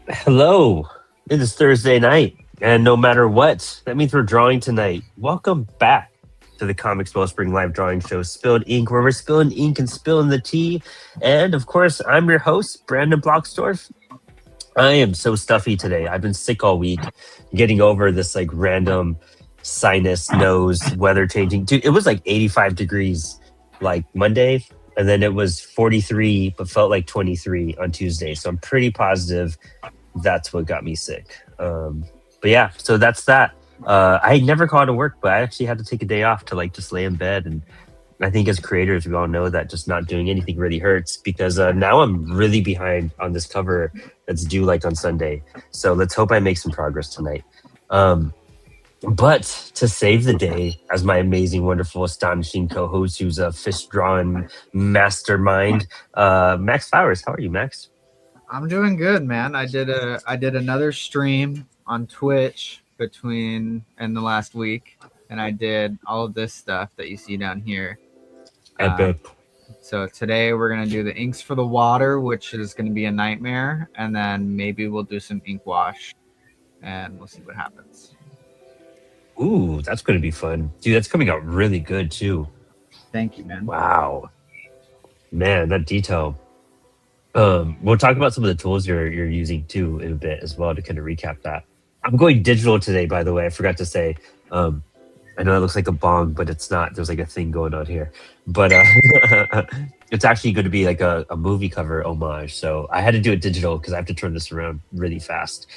Hello. It is Thursday night, and no matter what, that means we're drawing tonight. Welcome back to the Comics Wellspring live drawing show, Spilled Ink, where we're spilling ink and spilling the tea. And of course, I'm your host, Brandon Bloxdorf. I am so stuffy today. I've been sick all week, getting over this like random sinus, nose, weather changing. Dude, it was like 85 degrees like Monday, and then it was 43, but felt like 23 on Tuesday. So I'm pretty positive that's what got me sick. But yeah, so that's that. I never called to work, but I actually had to take a day off to like just lay in bed. And I think as creators, we all know that just not doing anything really hurts because now I'm really behind on this cover that's due like on Sunday. So let's hope I make some progress tonight. But to save the day, as my amazing, wonderful, astonishing co-host, who's a fish drawing mastermind, Max Flowers. How are you, Max? I'm doing good, man. I did another stream on Twitch in the last week, and I did all of this stuff that you see down here. Epic. So today we're gonna do the inks for the water, which is gonna be a nightmare, and then maybe we'll do some ink wash, and we'll see what happens. Ooh, that's going to be fun. Dude, that's coming out really good too. Thank you, man. Wow. Man, that detail. We'll talk about some of the tools you're using too in a bit as well to kind of recap that. I'm going digital today, by the way. I forgot to say. I know it looks like a bong, but it's not. There's like a thing going on here. But it's actually going to be like a movie cover homage. So I had to do it digital because I have to turn this around really fast.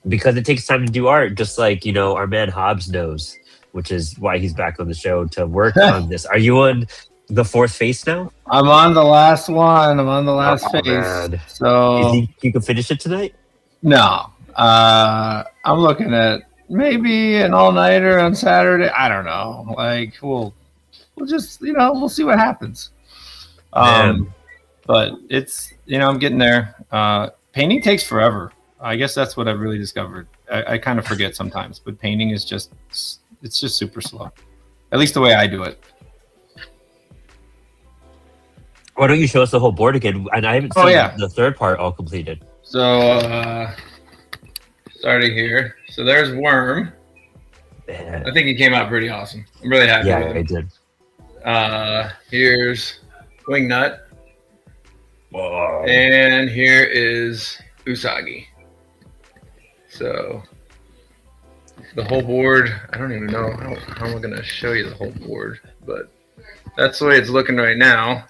Because it takes time to do art, just like, you know, our man Hobbs knows, which is why he's back on the show to work on this. Are you on the fourth face now? I'm on the last one. I'm on the last face. Man. So you think you can finish it tonight? No. I'm looking at maybe an all-nighter on Saturday. I don't know. Like we'll just, we'll see what happens. But it's, I'm getting there. Painting takes forever. I guess that's what I've really discovered. I kind of forget sometimes, but painting is it's just super slow. At least the way I do it. Why don't you show us the whole board again? And I haven't seen the third part all completed. So, starting here. So there's Worm. Man. I think he came out pretty awesome. I'm really happy with him. I did. Here's Wingnut. Whoa. And here is Usagi. So the whole board, I don't even know how I'm going to show you the whole board, but that's the way it's looking right now.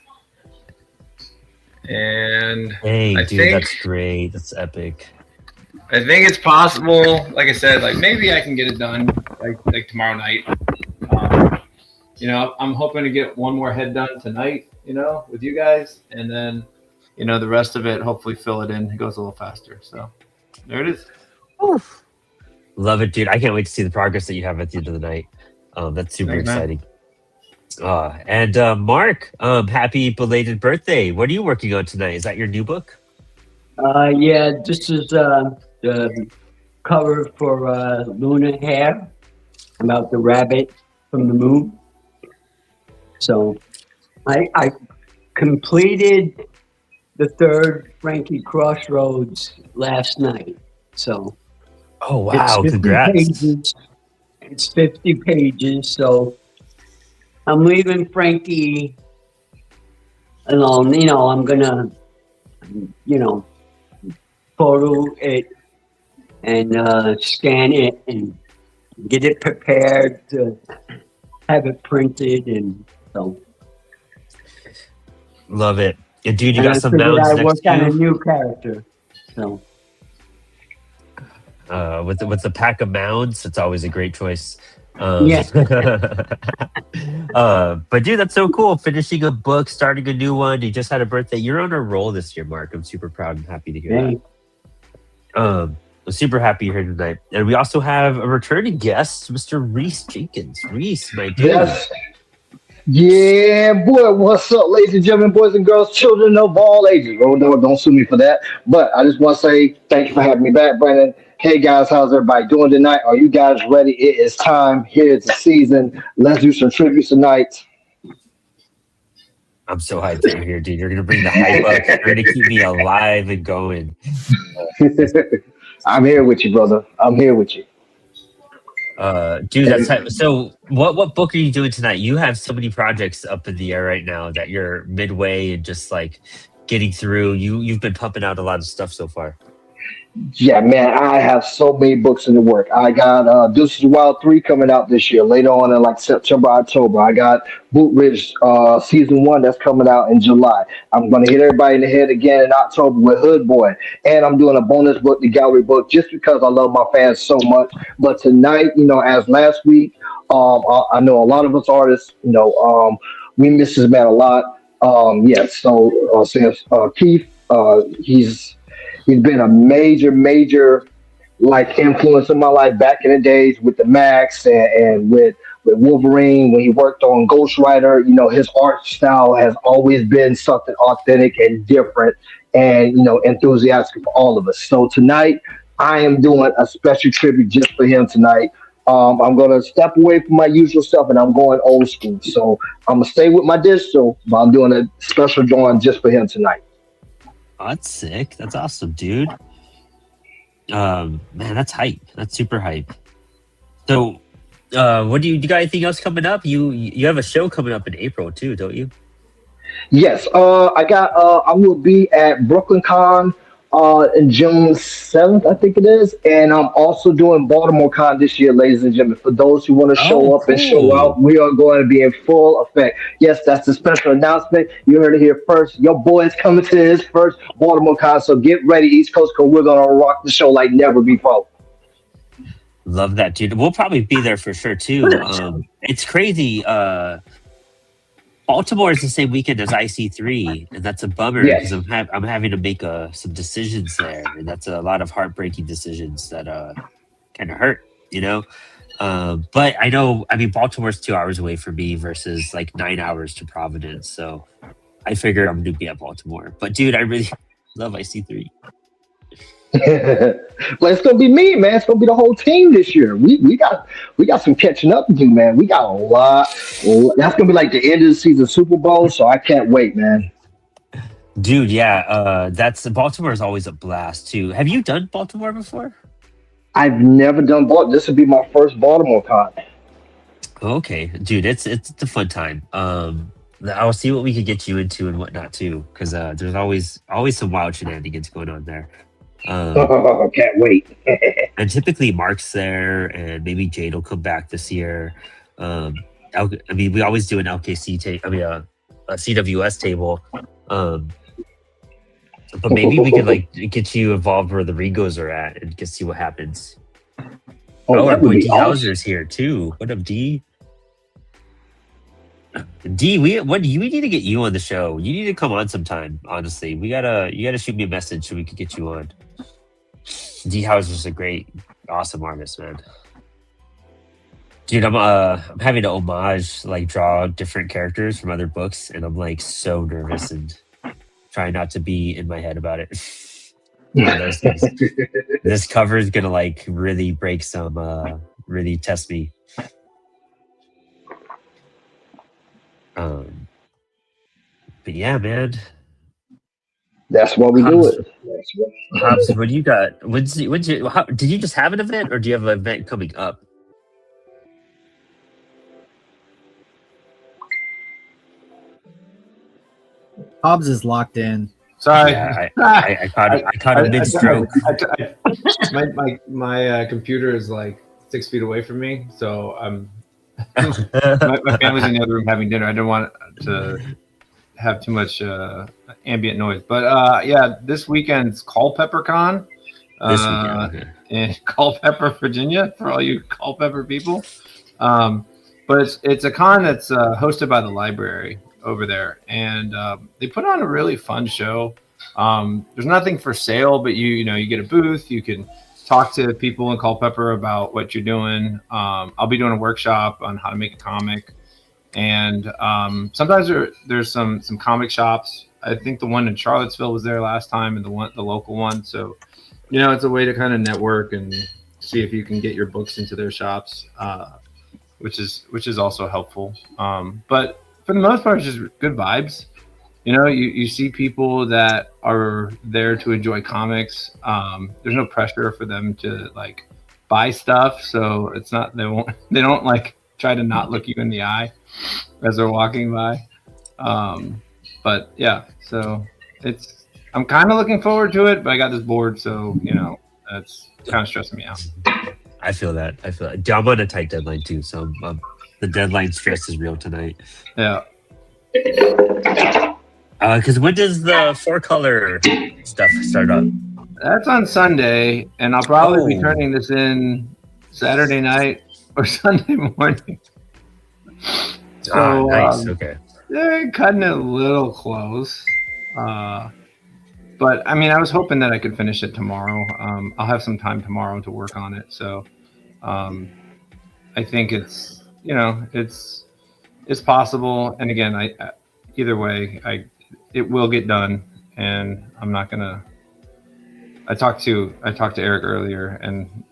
And hey, I dude, think that's great. That's epic. I think it's possible, like I said, like maybe I can get it done like tomorrow night. I'm hoping to get one more head done tonight, with you guys, and then the rest of it, hopefully fill it in. It goes a little faster. So there it is. Oof. Love it, dude. I can't wait to see the progress that you have at the end of the night. That's super exciting. And Mark, happy belated birthday. What are you working on tonight? Is that your new book? Yeah, this is the cover for Luna Hair, about the rabbit from the moon. So I completed the third Frankie Crossroads last night. So wow, congrats. Pages. It's 50 pages, so I'm leaving Frankie alone. I'm gonna photo it and scan it and get it prepared to have it printed, and so love it. And dude, you got some mounds I next worked to on a you? new character. So with the pack of mounds, it's always a great choice. Yeah. But dude, that's so cool. Finishing a book, starting a new one. You just had a birthday. You're on a roll this year, Mark. I'm super proud and happy to hear that. I'm super happy you're here tonight. And we also have a returning guest, Mr. Reece Jenkins. Reece, my dude. Yes. Yeah, boy, what's up, ladies and gentlemen, boys and girls, children of all ages. Oh, no, don't sue me for that. But I just want to say thank you for having me back, Brandon. Hey, guys, how's everybody doing tonight? Are you guys ready? It is time. Here's the season. Let's do some tributes tonight. I'm so hyped that you're here, dude. You're gonna bring the hype up. You're gonna keep me alive and going. I'm here with you, brother. I'm here with you. Dude, that's so. What book are you doing tonight? You have so many projects up in the air right now that you're midway and just like getting through. You've been pumping out a lot of stuff so far. Yeah, man, I have so many books in the work. I got Deuces Wild 3 coming out this year, later on in like September, October. I got Boot Ridge Season 1 that's coming out in July. I'm going to hit everybody in the head again in October with Hood Boy. And I'm doing a bonus book, the gallery book, just because I love my fans so much. But tonight, as last week, I know a lot of us artists, we miss this man a lot. Since Keith, he's been a major like influence in my life back in the days with the Max and with Wolverine when he worked on Ghost Rider. His art style has always been something authentic and different and enthusiastic for all of us. So tonight I am doing a special tribute just for him tonight. I'm gonna step away from my usual stuff and I'm going old school. So I'm gonna stay with my digital, but I'm doing a special drawing just for him tonight. Oh, that's sick. That's awesome, dude. Man, that's hype. That's super hype. So, what do you got? Anything else coming up? You have a show coming up in April too, don't you? Yes, I will be at Brooklyn Con in June 7th, I think it is. And I'm also doing Baltimore Con this year, ladies and gentlemen. For those who want to show up and show out, we are going to be in full effect. Yes, that's the special announcement. You heard it here first. Your boy is coming to his first Baltimore Con, so get ready, East Coast, because we're going to rock the show like never before. Love that, dude. We'll probably be there for sure too. It's crazy. Baltimore is the same weekend as IC3, and that's a bummer because I'm having to make some decisions there, and that's a lot of heartbreaking decisions that kind of hurt, But I know, Baltimore's 2 hours away from me versus like 9 hours to Providence, so I figure I'm gonna be at Baltimore. But dude, I really love IC3. Well, it's gonna be me, man. It's gonna be the whole team this year. We got some catching up to do, man. We got a lot. That's gonna be like the end of the season Super Bowl, so I can't wait, man. Dude, yeah, Baltimore is always a blast too. Have you done Baltimore before? I've never done Baltimore. This would be my first Baltimore con. Okay, dude, it's a fun time. I'll see what we could get you into and whatnot too, because there's always some wild shenanigans going on there. Can't wait. And typically Mark's there, and maybe Jade will come back this year. We always do an LKC a CWS table. But maybe we could get you involved where the Regos are at and just see what happens. Our boy D Hauser's here too. What up, D? D, we need to get you on the show. You need to come on sometime. Honestly, you gotta shoot me a message so we could get you on. D Hauser's a great, awesome artist, man. Dude, I'm having a homage, draw different characters from other books, and I'm so nervous and trying not to be in my head about it. Those things. This cover is gonna really break some, really test me. But yeah, man. That's why we do it. Hobbs, what do you got? Did you just have an event, or do you have an event coming up? Hobbs is locked in. Sorry, Yeah, I caught a mid-stroke. My computer is 6 feet away from me, so I'm. my family's in the other room having dinner. I didn't want to have too much ambient noise, but this weekend's Culpeper Con. In Culpeper, Virginia, for all you Culpeper people. But it's a con that's hosted by the library over there, and they put on a really fun show. There's nothing for sale, but you get a booth. You can talk to people in Culpeper about what you're doing. I'll be doing a workshop on how to make a comic, and sometimes there's some comic shops. I think the one in Charlottesville was there last time, and the local one. So it's a way to kind of network and see if you can get your books into their shops, which is also helpful. But for the most part, it's just good vibes. you see people that are there to enjoy comics. There's no pressure for them to like buy stuff, so it's not they don't like try to not look you in the eye as they're walking by. But yeah, so I'm kind of looking forward to it, but I got this board, so that's kind of stressing me out. I feel that. I'm on a tight deadline too, so the deadline stress is real tonight. Yeah. Because when does the 4-color stuff start up? That's on Sunday, and I'll probably be turning this in Saturday night or Sunday morning. So, nice. Okay. They're cutting it a little close. But I mean, I was hoping that I could finish it tomorrow. I'll have some time tomorrow to work on it. So I think it's possible. And again, I either way, it will get done, and I'm not gonna. I talked to Eric earlier, and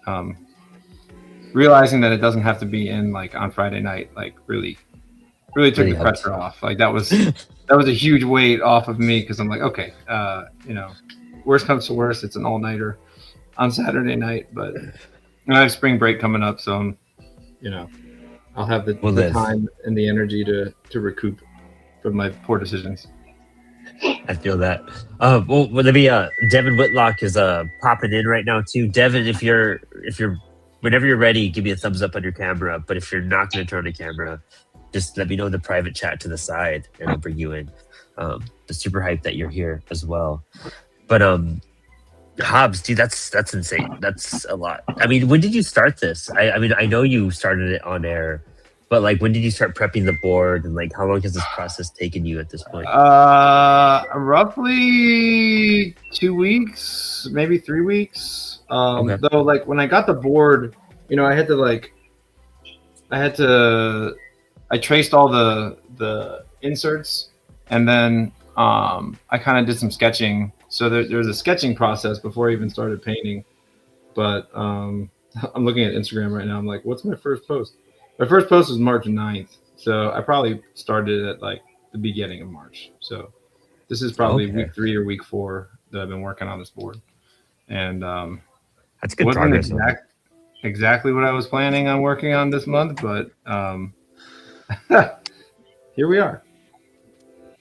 realizing that it doesn't have to be in like on Friday night, like really took the pressure off. Like that was a huge weight off of me, because I'm like, okay, worst comes to worst, it's an all-nighter on Saturday night, but I have spring break coming up, so I'm, I'll have the time and the energy to recoup from my poor decisions. I feel that. Well, let me. Devin Whitlock is popping in right now too. Devin, if you're whenever you're ready, give me a thumbs up on your camera. But if you're not going to turn on the camera, just let me know in the private chat to the side, and I'll bring you in. The super hype that you're here as well. But Hobbs, dude, that's insane. That's a lot. I mean, when did you start this? I mean, I know you started it on air, but like, when did you start prepping the board, and like, how long has this process taken you at this point? Roughly 2 weeks, maybe 3 weeks. Okay. Though, like when I got the board, I traced all the inserts, and then I kind of did some sketching. So there was a sketching process before I even started painting. But I'm looking at Instagram right now. I'm like, what's my first post? My first post was March 9th. So I probably started at like the beginning of March. So this is probably week 3 or week 4 that I've been working on this board. And that's good progress. Exactly what I was planning on working on this month, but here we are.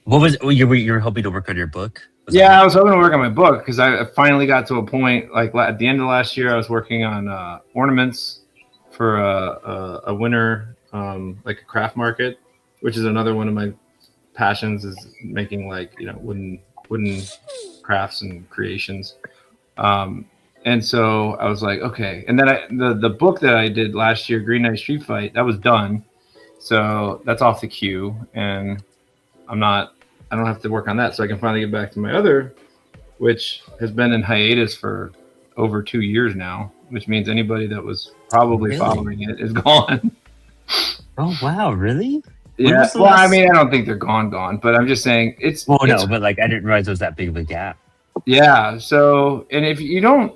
What was you were hoping to work on your book? I was hoping to work on my book, because I finally got to a point, like at the end of last year, I was working on ornaments for a winter, like a craft market, which is another one of my passions, is making like wooden crafts and creations. And so I was like, okay. And then the book that I did last year, Green Knight Street Fight, that was done. So that's off the queue, and I don't have to work on that. So I can finally get back to my other, which has been in hiatus for over 2 years now, which means anybody that was probably following it is gone. Oh, wow. Really? Yeah. Well, I mean, I don't think they're gone, but I'm just saying it's. Well, no, but like, I didn't realize there was that big of a gap. Yeah. So, and if you don't,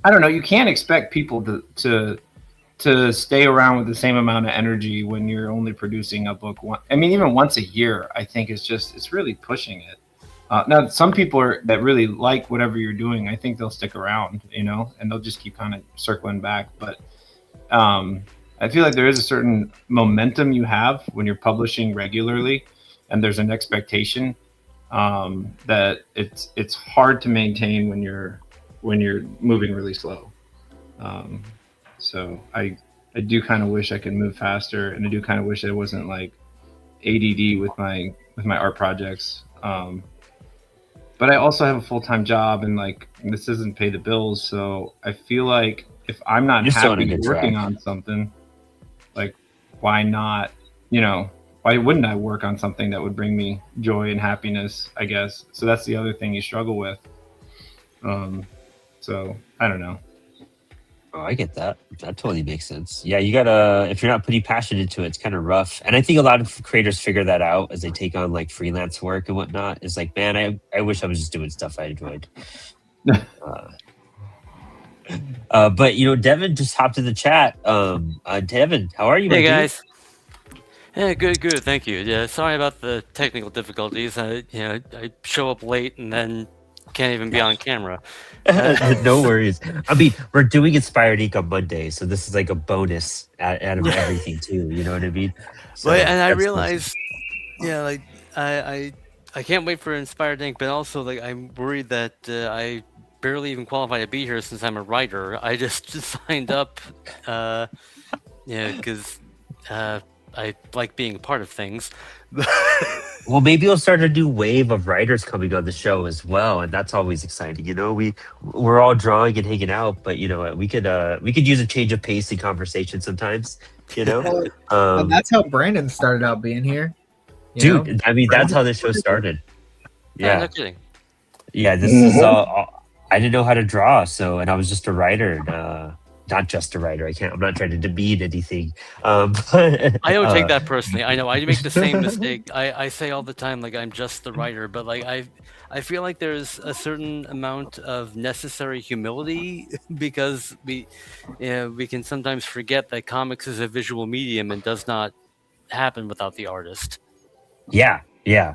I don't know, you can't expect people to stay around with the same amount of energy when you're only producing a book even once a year. I think it's really pushing it. Now, some people that really like whatever you're doing, I think they'll stick around, and they'll just keep kind of circling back. But I feel like there is a certain momentum you have when you're publishing regularly, and there's an expectation that it's hard to maintain when you're moving really slow. So I do kind of wish I could move faster, and I do kind of wish I wasn't like ADD with my art projects. But I also have a full-time job, and like this doesn't pay the bills. So I feel like if I'm not happy working on something, like why not? Why wouldn't I work on something that would bring me joy and happiness? I guess. So that's the other thing you struggle with. So I don't know. Oh, I get that. That totally makes sense. Yeah, you gotta, if you're not putting passion into it, it's kind of rough. And I think a lot of creators figure that out as they take on like freelance work and whatnot. It's like, man, I wish I was just doing stuff I enjoyed. But Devin just hopped in the chat. Devin, how are you? Hey guys. Yeah, good. Thank you. Yeah, sorry about the technical difficulties. I show up late and then can't even be on camera. No worries. I mean, we're doing Inspired Ink on Monday, so this is like a bonus out of everything too. You know what I mean? But So and I that's cool. realize, yeah, like I can't wait for Inspired Ink, but also like I'm worried that I barely even qualify to be here since I'm a writer. I just signed up, because I like being a part of things. Well, maybe we'll start a new wave of writers coming on the show as well, and that's always exciting. You know, we're all drawing and hanging out, but you know what? We could use a change of pace in conversation sometimes. You know, And that's how Brandon started out being here. dude. know? I mean, that's how this show started. Yeah, no Yeah, kidding. yeah. This is I didn't know how to draw, so and I was just a writer. Not just a writer. I'm not trying to demean anything. But, I don't take that personally. I know I make the same mistake. I say all the time like I'm just the writer, but like I feel like there's a certain amount of necessary humility because we can sometimes forget that comics is a visual medium and does not happen without the artist. yeah,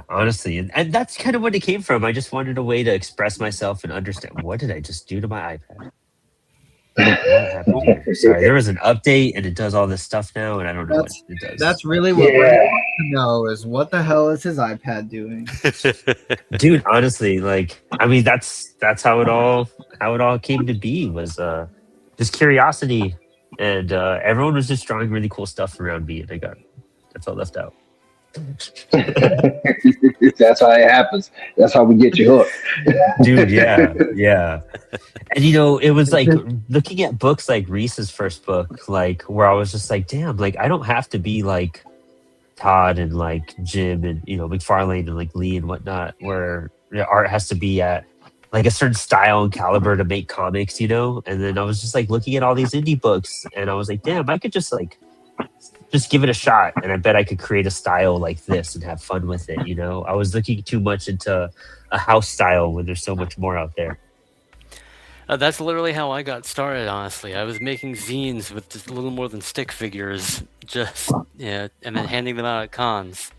honestly, and that's kind of what it came from. I just wanted a way to express myself and understand. What did I just do to my iPad? What happened here? Sorry, there was an update and it does all this stuff now, and I don't know what it does. That's really what Brandon wants to know is what the hell is his iPad doing? Dude, honestly, like, I mean, that's how it all came to be was just curiosity, and everyone was just drawing really cool stuff around me, and that's all left out. That's how it happens. That's how we get you hooked. Dude, yeah. And you know, it was like looking at books like Reese's first book, like where I was just like, damn, like I don't have to be like Todd and like Jim and McFarlane and like Lee and whatnot, where the art has to be at like a certain style and caliber to make comics, And then I was just like looking at all these indie books, and I was like, damn, I could just give it a shot, and I bet I could create a style like this and have fun with it. I was looking too much into a house style when there's so much more out there. That's literally how I got started, honestly. I was making zines with just a little more than stick figures, and then handing them out at cons.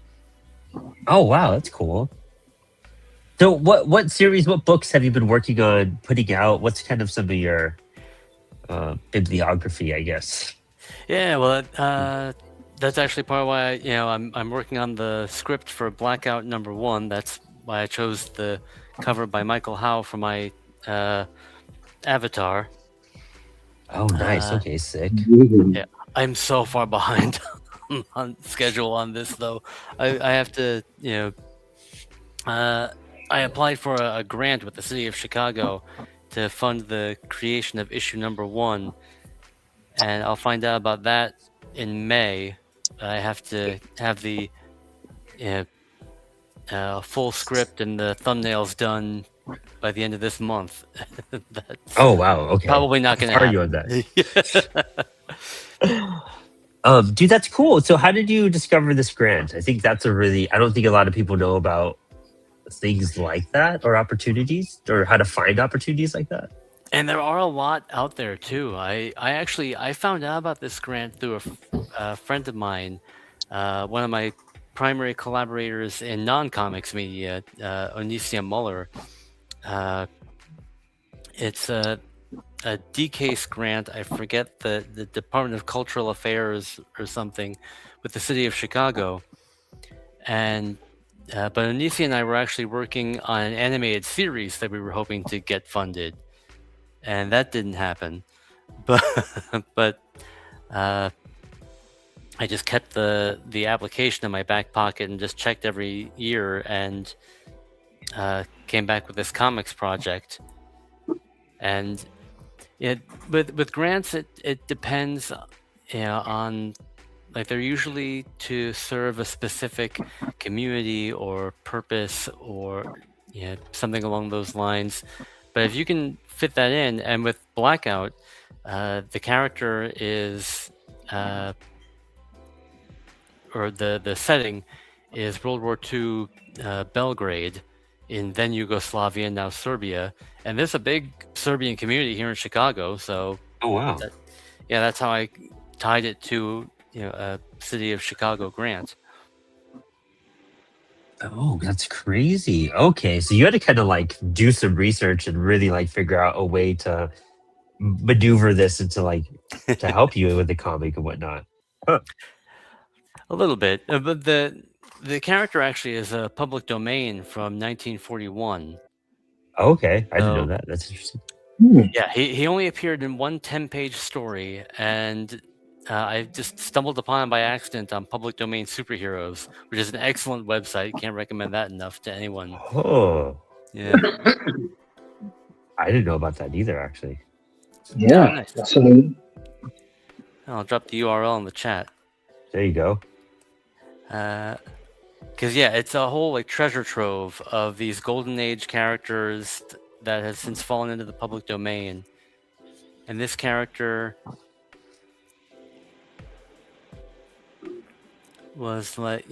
Oh wow, that's cool. So what books have you been working on putting out? What's kind of some of your bibliography, I guess? Yeah, well, that's actually part of why I'm working on the script for Blackout #1. That's why I chose the cover by Michael Howe for my Avatar. Oh, nice. Okay, sick. Yeah, I'm so far behind on schedule on this, though. I have to, I applied for a grant with the city of Chicago to fund the creation of issue #1, and I'll find out about that in May. I have to have the full script and the thumbnails done by the end of this month. Oh wow, okay. Probably not going to happen. Are you on that? Dude, that's cool. So how did you discover this grant? I think that's I don't think a lot of people know about things like that or opportunities or how to find opportunities like that. And there are a lot out there too. I found out about this grant through a friend of mine, one of my primary collaborators in non-comics media, Onisia Muller. It's a DCASE grant. I forget the Department of Cultural Affairs or something with the city of Chicago. And but Onisia and I were actually working on an animated series that we were hoping to get funded. And that didn't happen, but I just kept the application in my back pocket and just checked every year and came back with this comics project. And with grants, it depends, on like they're usually to serve a specific community or purpose or something along those lines. But if you can fit that in, and with Blackout, the character is, or the setting is World War II Belgrade in then Yugoslavia, now Serbia, and there's a big Serbian community here in Chicago. So, oh wow, that's how I tied it to a City of Chicago grant. Oh, that's crazy. Okay, so you had to kind of like do some research and really like figure out a way to maneuver this into like to help you with the comic and whatnot. Huh. A little bit, but the character actually is a public domain from 1941. Okay, I didn't know So that. That's interesting. yeah, he only appeared in one 10-page story, and I just stumbled upon him by accident on Public Domain Superheroes, which is an excellent website. Can't recommend that enough to anyone. Oh, Yeah. I didn't know about that either. Actually, Yeah, Nice. that's a new. I'll drop the URL in the chat. there you go. Because yeah, it's a whole like treasure trove of these golden age characters that has since fallen into the public domain. And this character was like,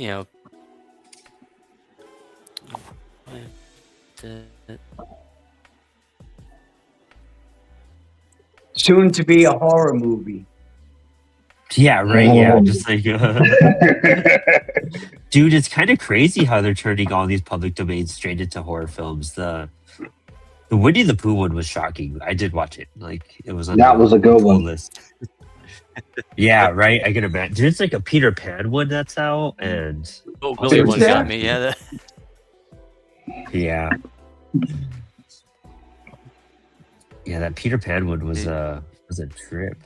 Soon to be a horror movie. Yeah, right. Yeah, Oh. just like, dude, it's kind of crazy how they're turning all these public domains straight into horror films. The Winnie the Pooh one was shocking. I did watch it. Like, it was on That the was a good cool one. list. Yeah, right. I can imagine. There's like a Peter Pan one that's out, and oh, Willy one Yeah. got me. Yeah, yeah, yeah, that Peter Pan one was a trip.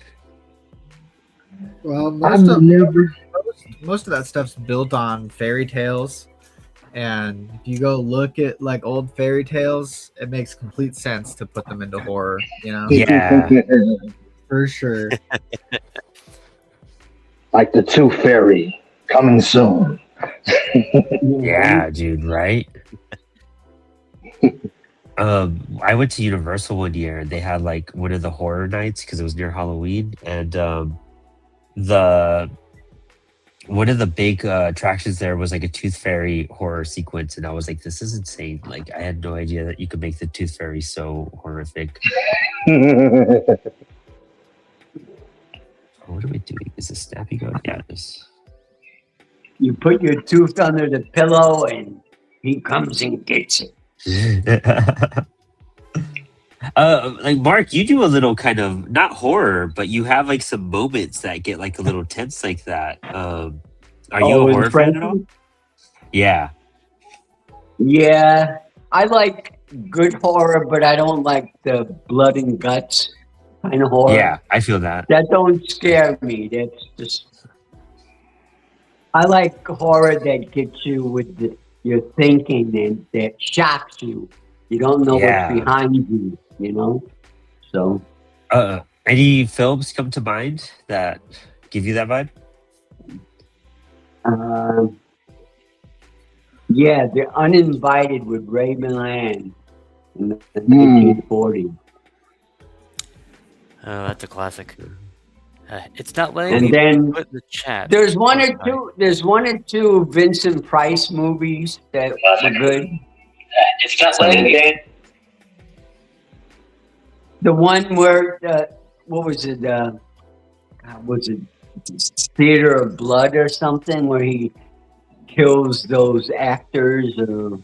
Well, I've never. most of that stuff's built on fairy tales, and if you go look at like old fairy tales, it makes complete sense to put them into horror. Yeah. For sure. Like the Tooth Fairy coming soon. Yeah, dude, right? I went to Universal one year and they had like one of the horror nights because it was near Halloween, and the one of the big attractions there was like a Tooth Fairy horror sequence, and I was like, this is insane. Like, I had no idea that you could make the Tooth Fairy so horrific. Oh, what am I doing? Is this snappy going? Yeah, it is. You put your tooth under the pillow and he comes and gets it. Like Mark, you do a little kind of not horror, but you have like some moments that get like a little tense like that. Are you a in horror fan at all? Franklin? Yeah. Yeah. I like good horror, but I don't like the blood and guts kind of horror. Yeah, I feel that. That don't scare me. That's just. I like horror that gets you with your thinking and that shocks you. You don't know Yeah. what's behind you, So. Any films come to mind that give you that vibe? Yeah, The Uninvited with Ray Milland in the 1940s. oh, that's a classic. It's not letting And me then put in the chat. There's one or Sorry. two. There's one or two Vincent Price movies that were good. It's not letting me. The one where what was it? Was it Theater of Blood or something? Where he kills those actors, or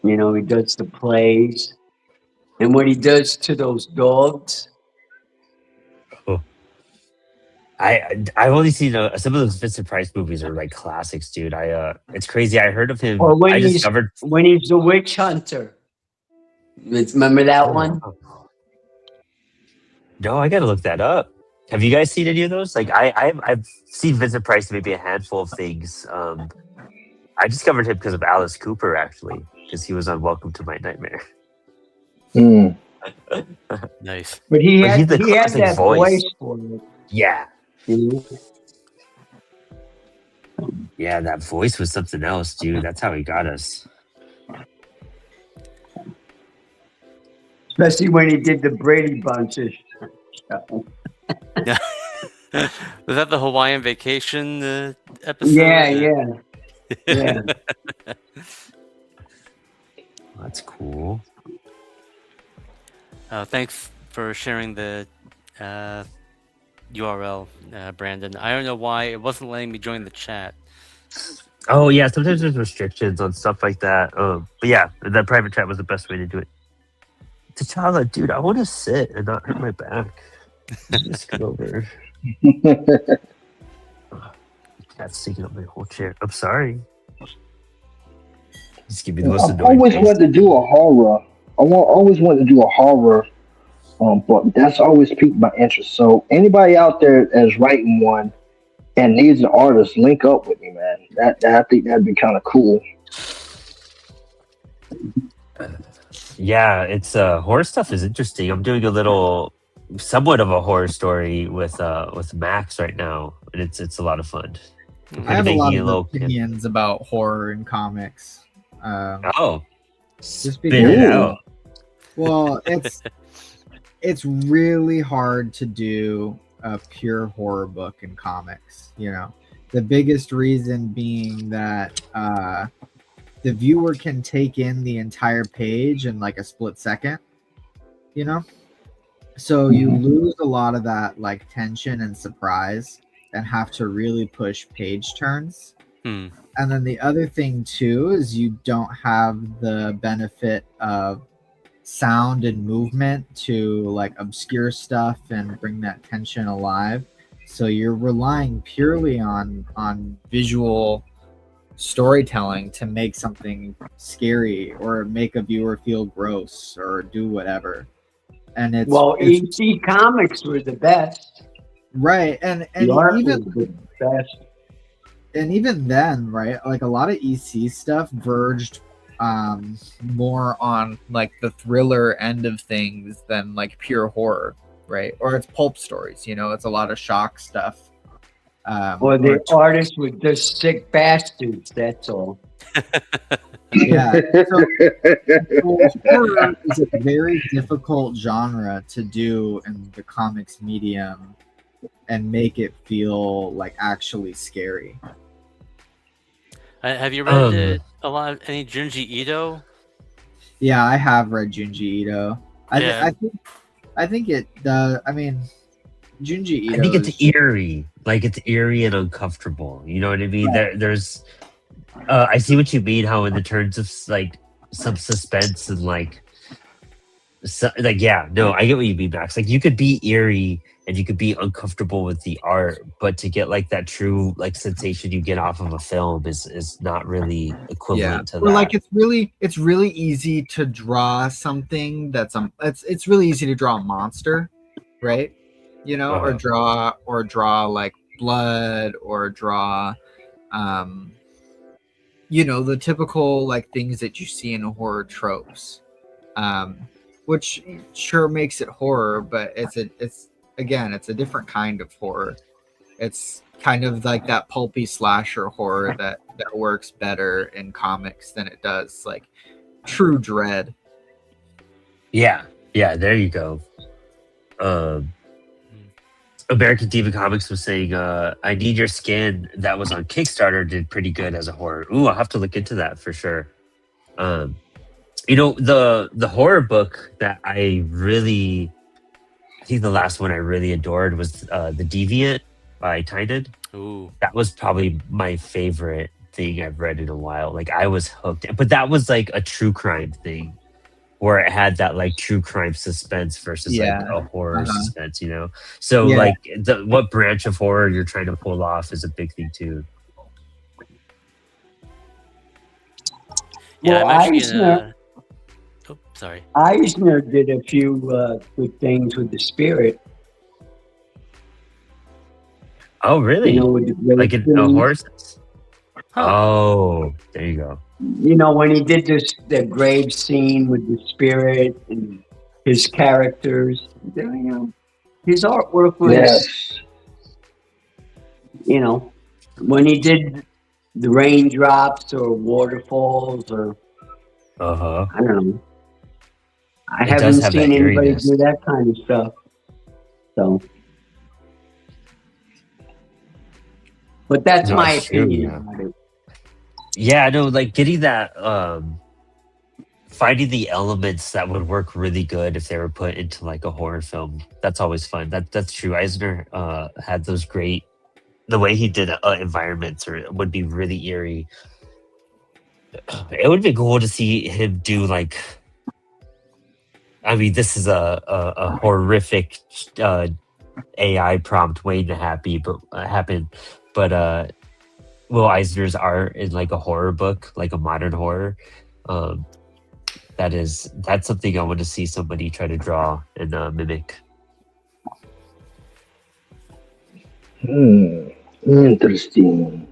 he does the plays, and what he does to those dogs. I've only seen some of those Vincent Price movies are like classics, dude. It's crazy. I heard of him. Or when I he's discovered. when he's the witch hunter. Remember that one? No, I gotta look that up. Have you guys seen any of those? Like, I've seen Vincent Price maybe a handful of things. I discovered him because of Alice Cooper, actually, because he was on Welcome to My Nightmare. Nice. But he had he's the classic that voice. for it. Yeah, Mhm. yeah, that voice was something else, dude. That's how he got us. Especially when he did the Brady Bunch show. Yeah. Was that the Hawaiian Vacation episode? Yeah. That's cool. Thanks for sharing the URL, Brandon. I don't know why it wasn't letting me join the chat. Oh yeah, sometimes there's restrictions on stuff like that. But yeah, that private chat was the best way to do it. T'Challa, dude, I want to sit and not hurt my back. Just scoot over. That's taking up my whole chair. I'm sorry. Just give me the most I've annoying always face. wanted to do a horror. Always wanted to do a horror, but that's always piqued my interest. So anybody out there that's writing one and needs an artist, link up with me, man. That I think that'd be kind of cool. Yeah, it's horror stuff is interesting. I'm doing a little, somewhat of a horror story with Max right now, and it's a lot of fun. I have a lot of Halo opinions about horror and comics. Oh, Just spit it because- out. Well, it's really hard to do a pure horror book in comics. You know, the biggest reason being that the viewer can take in the entire page in like a split second. You know, so you lose a lot of that like tension and surprise, and have to really push page turns. Hmm. And then the other thing too is you don't have the benefit of sound and movement to like obscure stuff and bring that tension alive. So you're relying purely on visual storytelling to make something scary or make a viewer feel gross or do whatever. And it's EC Comics were the best. right, and The art even was the best. and even then, right, like a lot of EC stuff verged more on like the thriller end of things than like pure horror, right? Or it's pulp stories, you know, it's a lot of shock stuff. Or the artists were just sick bastards, that's all. Yeah. So horror is a very difficult genre to do in the comics medium and make it feel like actually scary. Have you read any Junji Ito? Yeah, I have read Junji Ito. Yeah. I think it does. I mean, Junji Ito. I think it's is- eerie. Like it's eerie and uncomfortable. You know what I mean? There's I see what you mean. How in the terms of like some suspense and like yeah, no, I get what you mean, Max. Like you could be eerie and you could be uncomfortable with the art, but to get like that true like sensation you get off of a film is not really equivalent to Or that. like it's really easy to draw something that's it's really easy to draw a monster, right? You know, or draw like blood or draw you know, the typical like things that you see in horror tropes. Which sure makes it horror, but it's a different kind of horror. It's kind of like that pulpy slasher horror that works better in comics than it does like true dread. Yeah, there you go. American Diva Comics was saying, I Need Your Skin, that was on Kickstarter, did pretty good as a horror. Ooh, I'll have to look into that for sure. You know, the horror book that I think the last one I really adored was The Deviant by Tynan. Ooh. That was probably my favorite thing I've read in a while. Like I was hooked. But that was like a true crime thing where it had that like true crime suspense versus like a horror suspense, you know? So like what branch of horror you're trying to pull off is a big thing too. Yeah, Well, I'm actually Eisner- Oh, sorry. Eisner did a few good things with the spirit. Oh, really? You know, with the great like a things. horse? Oh, there you go. You know, when he did the grave scene with the spirit and his characters, you know, his artwork was, you know, when he did the raindrops or waterfalls or, I don't know. I haven't seen anybody do that kind of stuff. So, but that's No, my it's true, opinion yeah. about it. Yeah, no, like getting that finding the elements that would work really good if they were put into like a horror film. That's always fun. That's true. Eisner had those great, the way he did environments, or would be really eerie. It would be cool to see him do like, I mean, this is a horrific AI prompt waiting to happen, but Will Eisner's art in like a horror book, like a modern horror. That's something I want to see somebody try to draw and mimic. Interesting.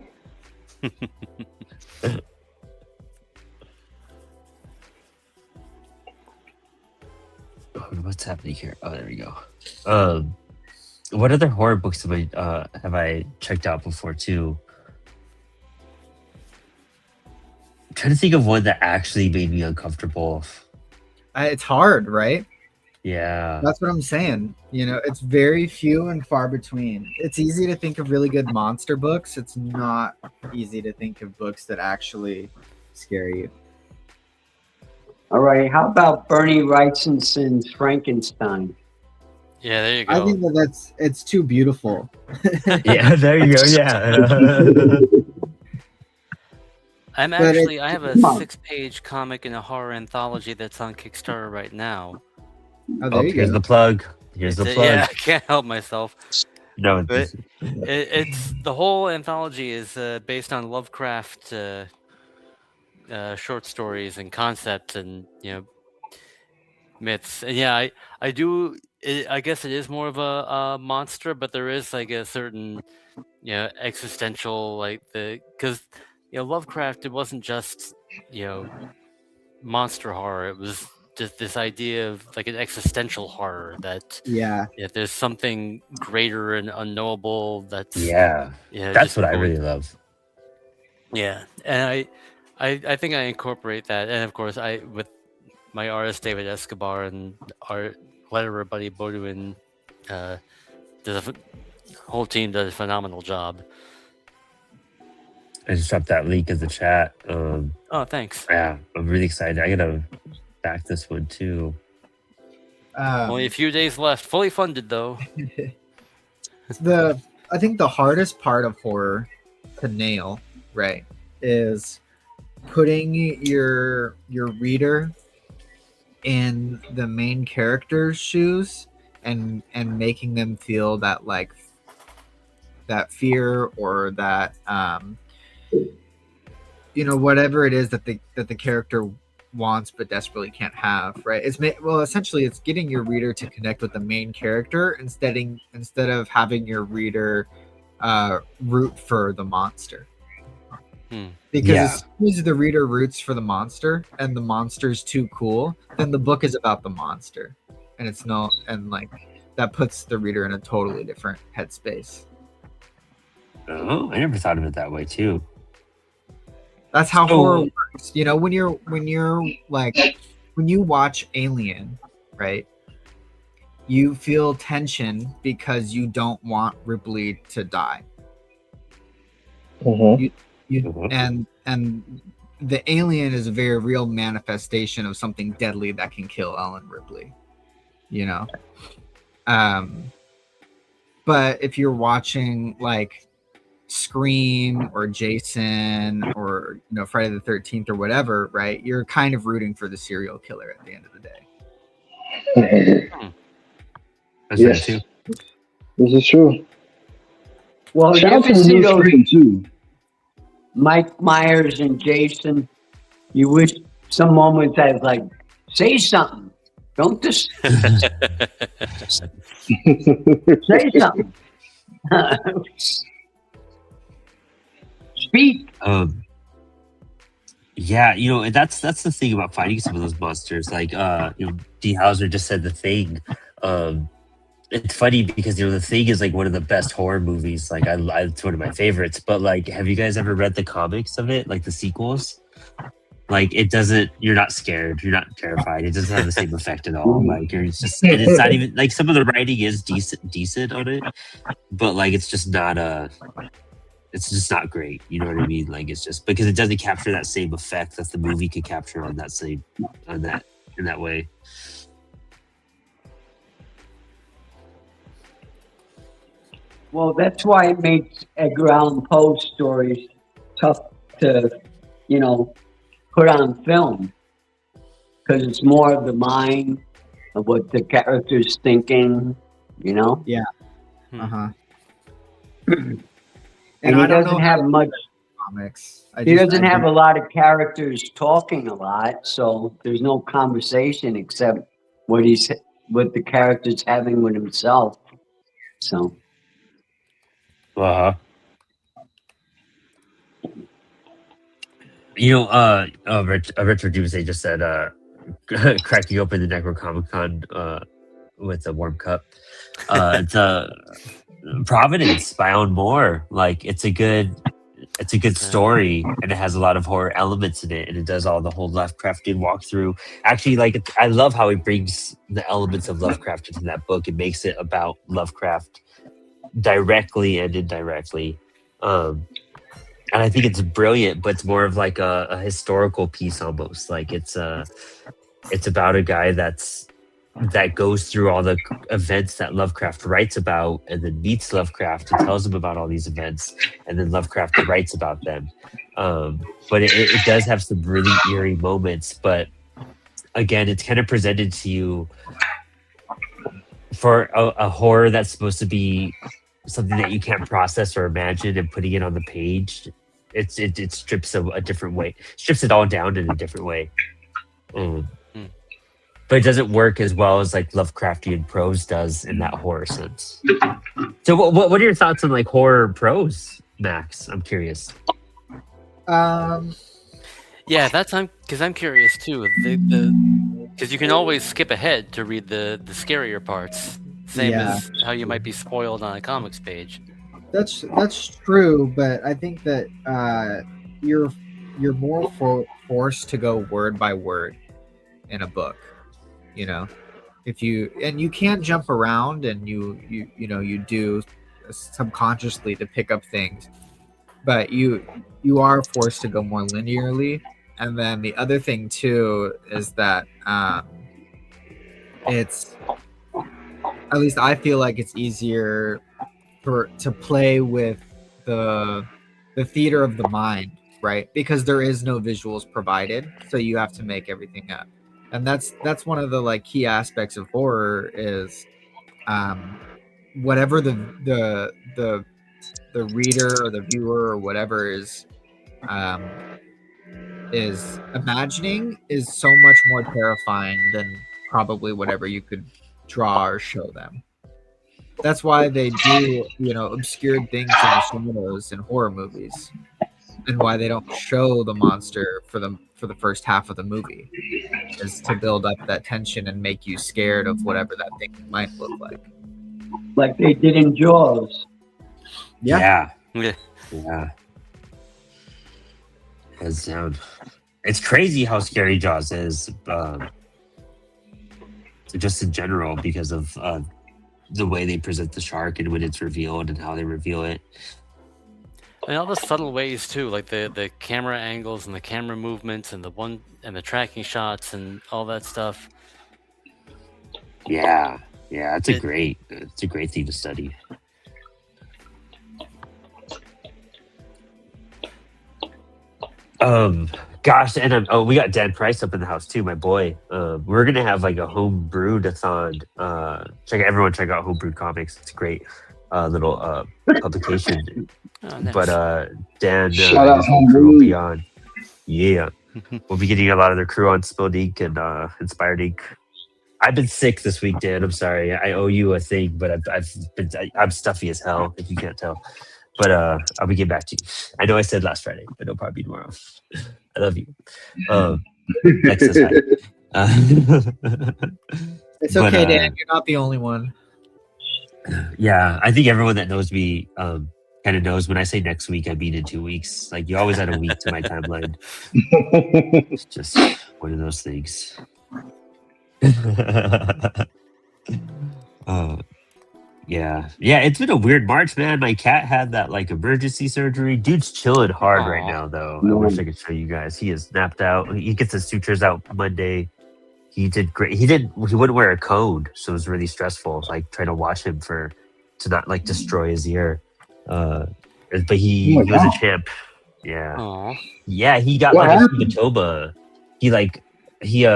What's happening here? Oh, there we go. What other horror books have I checked out before too? I'm trying to think of one that actually made me uncomfortable. It's hard, right? Yeah. That's what I'm saying. You know, it's very few and far between. It's easy to think of really good monster books. It's not easy to think of books that actually scare you. All right. How about Bernie Wrightson's Frankenstein? Yeah, there you go. I think it's too beautiful. Yeah, there you go. Yeah. I have a 6-page comic in a horror anthology that's on Kickstarter right now. Oh, there you here's go. the plug. Here's the plug. Yeah, I can't help myself. No, But it's the whole anthology is based on Lovecraft short stories and concepts and myths. And yeah, I do. I guess it is more of a monster, but there is like a certain existential because Lovecraft, it wasn't just monster horror. It was just this idea of like an existential horror that there's something greater and unknowable. That's that's what I really love. Yeah, and I think I incorporate that, and of course with my artist David Escobar and our letterer buddy Bodwin, the whole team does a phenomenal job. I just dropped that link in the chat. Oh, thanks. Yeah, I'm really excited. I gotta back this one too. Only a few days left. Fully funded though. I think the hardest part of horror to nail, right, is putting your reader in the main character's shoes and making them feel that like that fear or that whatever it is that the character wants but desperately can't have, right? Essentially it's getting your reader to connect with the main character instead of having your reader root for the monster. Because as soon as the reader roots for the monster and the monster's too cool, then the book is about the monster, and it's not, and like that puts the reader in a totally different headspace. Oh, I never thought of it that way too. That's how horror works. When you're like when you watch Alien, right? You feel tension because you don't want Ripley to die. Mm-hmm. And the alien is a very real manifestation of something deadly that can kill Ellen Ripley. But if you're watching like Scream or Jason or Friday the 13th or whatever, right? You're kind of rooting for the serial killer at the end of the day. Yes, this is true. Well, shout out to the new Scream too. Mike Myers and Jason, you wish some moments I was like, say something. Don't just say something. Speak. Yeah, that's the thing about finding some of those monsters. Like D. Hauser just said The Thing. It's funny because The Thing is like one of the best horror movies. Like it's one of my favorites. But like, have you guys ever read the comics of it? Like the sequels? Like you're not scared. You're not terrified. It doesn't have the same effect at all. Like it's not even like some of the writing is decent on it, but like it's just not it's just not great. You know what I mean? Like it's just because it doesn't capture that same effect that the movie could capture in that way. Well, that's why it makes Edgar Allan Poe stories tough to, put on film. Because it's more of the mind of what the character's thinking, Yeah. Hmm. And And he doesn't have much. comics. He doesn't have a lot of characters talking a lot, so there's no conversation except what the character's having with himself. So Uh-huh. Richard Doomsday just said, cracking open the Necronomicon with a warm cup. It's Providence by Alan Moore. Like it's a good story, and it has a lot of horror elements in it, and it does all the whole Lovecraftian walkthrough. Actually, I love how he brings the elements of Lovecraft into that book and makes it about Lovecraft directly and indirectly. And I think it's brilliant, but it's more of like a historical piece almost. Like it's about a guy that goes through all the events that Lovecraft writes about, and then meets Lovecraft and tells him about all these events, and then Lovecraft writes about them. But it does have some really eerie moments, but again, it's kind of presented to you for a horror that's supposed to be something that you can't process or imagine, and putting it on the page, it strips strips it all down in a different way. But it doesn't work as well as like Lovecraftian prose does in that horror sense. So what are your thoughts on like horror prose, Max? I'm curious. Yeah, because I'm curious too. Because you can always skip ahead to read the scarier parts, same as how you might be spoiled on a comics page. That's true, but I think that you're more forced to go word by word in a book. If you can't jump around, and you do subconsciously to pick up things, but you are forced to go more linearly. And then the other thing too is that it's, at least I feel like it's easier to play with the theater of the mind, right? Because there is no visuals provided, so you have to make everything up. And that's one of the like key aspects of horror is whatever the reader or the viewer or whatever is imagining is so much more terrifying than probably whatever you could draw or show them. That's why they do obscured things in the shadows in horror movies, and why they don't show the monster for the first half of the movie, is to build up that tension and make you scared of whatever that thing might look like. Like they did in Jaws. Yeah. Yeah. It's crazy how scary Jaws is, just in general, because of the way they present the shark and when it's revealed and how they reveal it. And all the subtle ways too, like the camera angles and the camera movements and the tracking shots and all that stuff. Yeah, it's a great thing to study. Gosh, and we got Dan Price up in the house too, my boy. We're gonna have like a home brewed-a-thon. Everyone check out Homebrew Comics. It's a great little publication. Oh, nice. But Dan, Shout out crew will be Homebrew. on. Yeah, we'll be getting a lot of their crew on Spilled Ink and Inspired Ink. I've been sick this week, Dan. I'm sorry. I owe you a thing, but I'm stuffy as hell, if you can't tell. But I'll be getting back to you. I know I said last Friday, but it'll probably be tomorrow. I love you. Next is It's okay, Dan. You're not the only one. Yeah, I think everyone that knows me kind of knows when I say next week, I mean in 2 weeks. Like you always add a week to my timeline. It's just one of those things. Yeah, it's been a weird March, man. My cat had that like emergency surgery. Dude's chilling hard right Aw. now, though. I wish I could show you guys. He is snapped out. He gets his sutures out Monday. He did great. He wouldn't wear a cone, so it was really stressful. Like trying to watch him to not like destroy his ear. But he was a champ. Yeah. Aw. Yeah, he got What like happened? a hematoma. He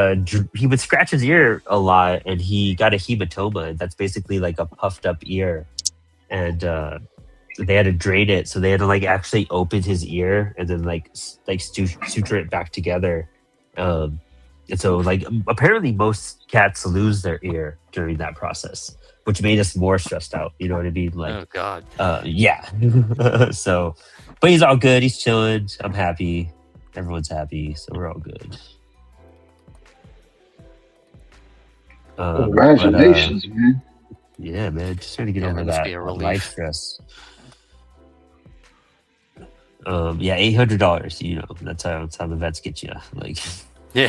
would scratch his ear a lot, and he got a hematoma. That's basically like a puffed up ear, and they had to drain it. So they had to like actually open his ear and then like suture it back together. And so like apparently most cats lose their ear during that process, which made us more stressed out. You know what I mean? Like, Oh God. yeah. So, but he's all good. He's chilling. I'm happy. Everyone's happy, so we're all good. Congratulations, man. Yeah, man. Just trying to get Yeah, over that must that be a relief. life stress. Yeah, $800. You know, that's how the vets get you. Like, Yeah.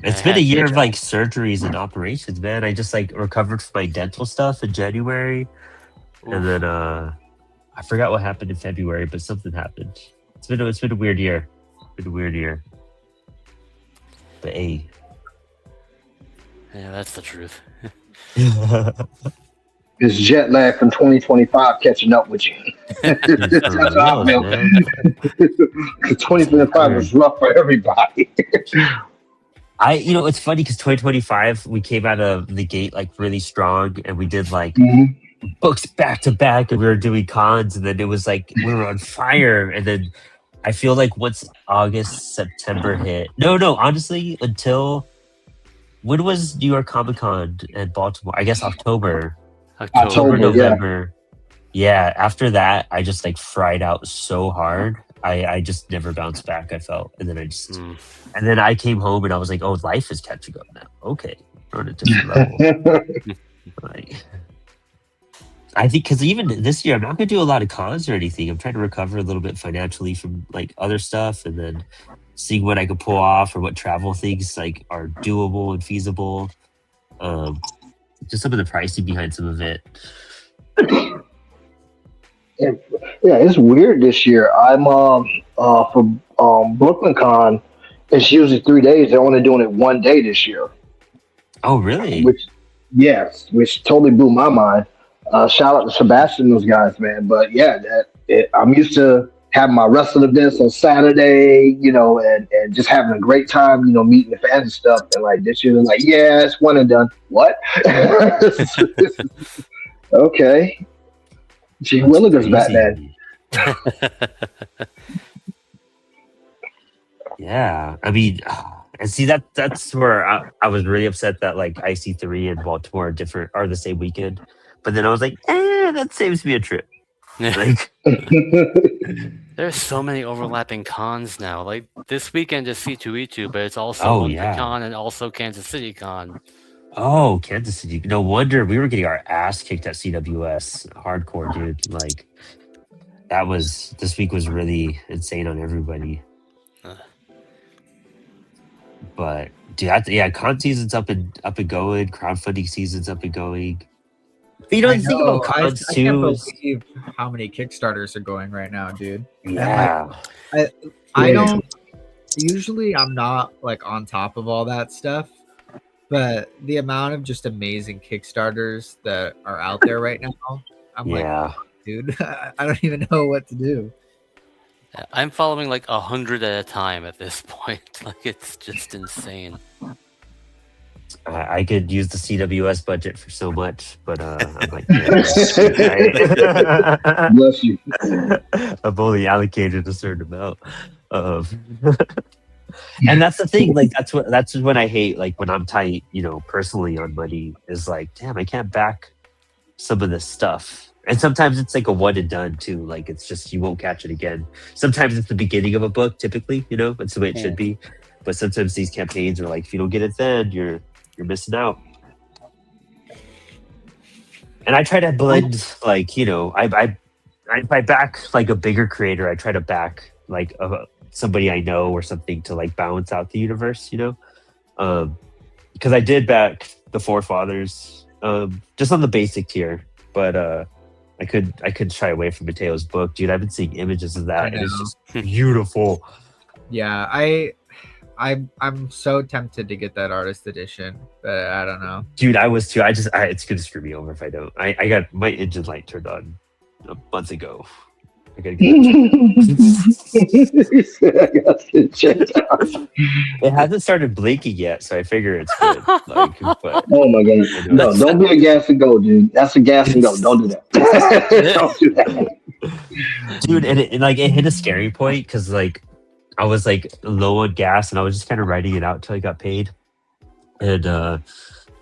it's I been a had year of to- like surgeries and operations, man. I just like recovered from my dental stuff in January, and then I forgot what happened in February, but something happened. It's been a weird year. It's been a weird year. But hey. Yeah, that's the truth. This jet lag from 2025 catching up with you. Dude, for That's how I reals, feel. man. 2025 was rough for everybody. It's funny because 2025 we came out of the gate like really strong, and we did like Mhm. books back to back, and we were doing cons, and then it was like we were on fire, and then I feel like once August, September hit, no, honestly, until when was New York Comic Con and Baltimore? I guess October, October, yeah. November. Yeah, after that, I just like fried out so hard. I just never bounced back. I felt, and then and then I came home and I was like, oh, life is catching up now. Okay, we're on a different level. Like, I think because even this year, I'm not going to do a lot of cons or anything. I'm trying to recover a little bit financially from like other stuff, and then seeing what I could pull off or what travel things like are doable and feasible. Just some of the pricing behind some of it. Yeah, it's weird this year. I'm for Brooklyn Con. It's usually 3 days. They're only doing it 1 day this year. Oh, really? Which totally blew my mind. Shout out to Sebastian and those guys, man. But yeah, I'm used to having my wrestling events on Saturday, and just having a great time, meeting the fans and stuff. And like this year, they're like, yeah, it's one and done. What? Okay. Gee, Williger's back then. Yeah, I mean, and see that's where I was really upset that like IC3 and Baltimore are the same weekend, but then I was like, that saves me a trip. Like, There's so many overlapping cons now. Like this weekend is C2E2, but it's also Con and also Kansas City Con. Oh, Kansas City! No wonder we were getting our ass kicked at CWS. Hardcore, dude. Like this week was really insane on everybody. But dude, con season's up and going. Crowdfunding season's up and going. But you know, the thing about cons I too can't is believe how many Kickstarters are going right now, dude. yeah. I don't usually. I'm not like on top of all that stuff, but the amount of just amazing Kickstarters that are out there right now, I'm like, dude, I don't even know what to do. I'm following like 100 at a time at this point. Like it's just insane. I could use the CWS budget for so much, but I'm like, bless you. I'm only allocated a certain amount. And that's the thing. Like that's when I hate. Like when I'm tight, personally on money is like, damn, I can't back some of this stuff. And sometimes it's like a one and done too. Like it's just you won't catch it again. Sometimes it's the beginning of a book. Typically, it's the way it should be. But sometimes these campaigns are like, if you don't get it, then you're missing out. And I try to blend, like, I back like a bigger creator. I try to back like somebody I know or something to like balance out the universe, Because I did back the Forefathers, just on the basic tier, but I could shy away from Mateo's book, dude. I've been seeing images of that, and it's just beautiful. Yeah, I'm so tempted to get that artist edition, but I don't know. Dude, I was too. It's gonna screw me over if I don't. I got my engine light turned on a month ago. I gotta get It hasn't started blinking yet, so I figure it's good. Like, but, oh my god! No, don't be a gas and go, dude. That's a gas and go. Don't do that. Don't do that, dude. And it hit a scary point because like I was like low on gas, and I was just kind of writing it out until I got paid. And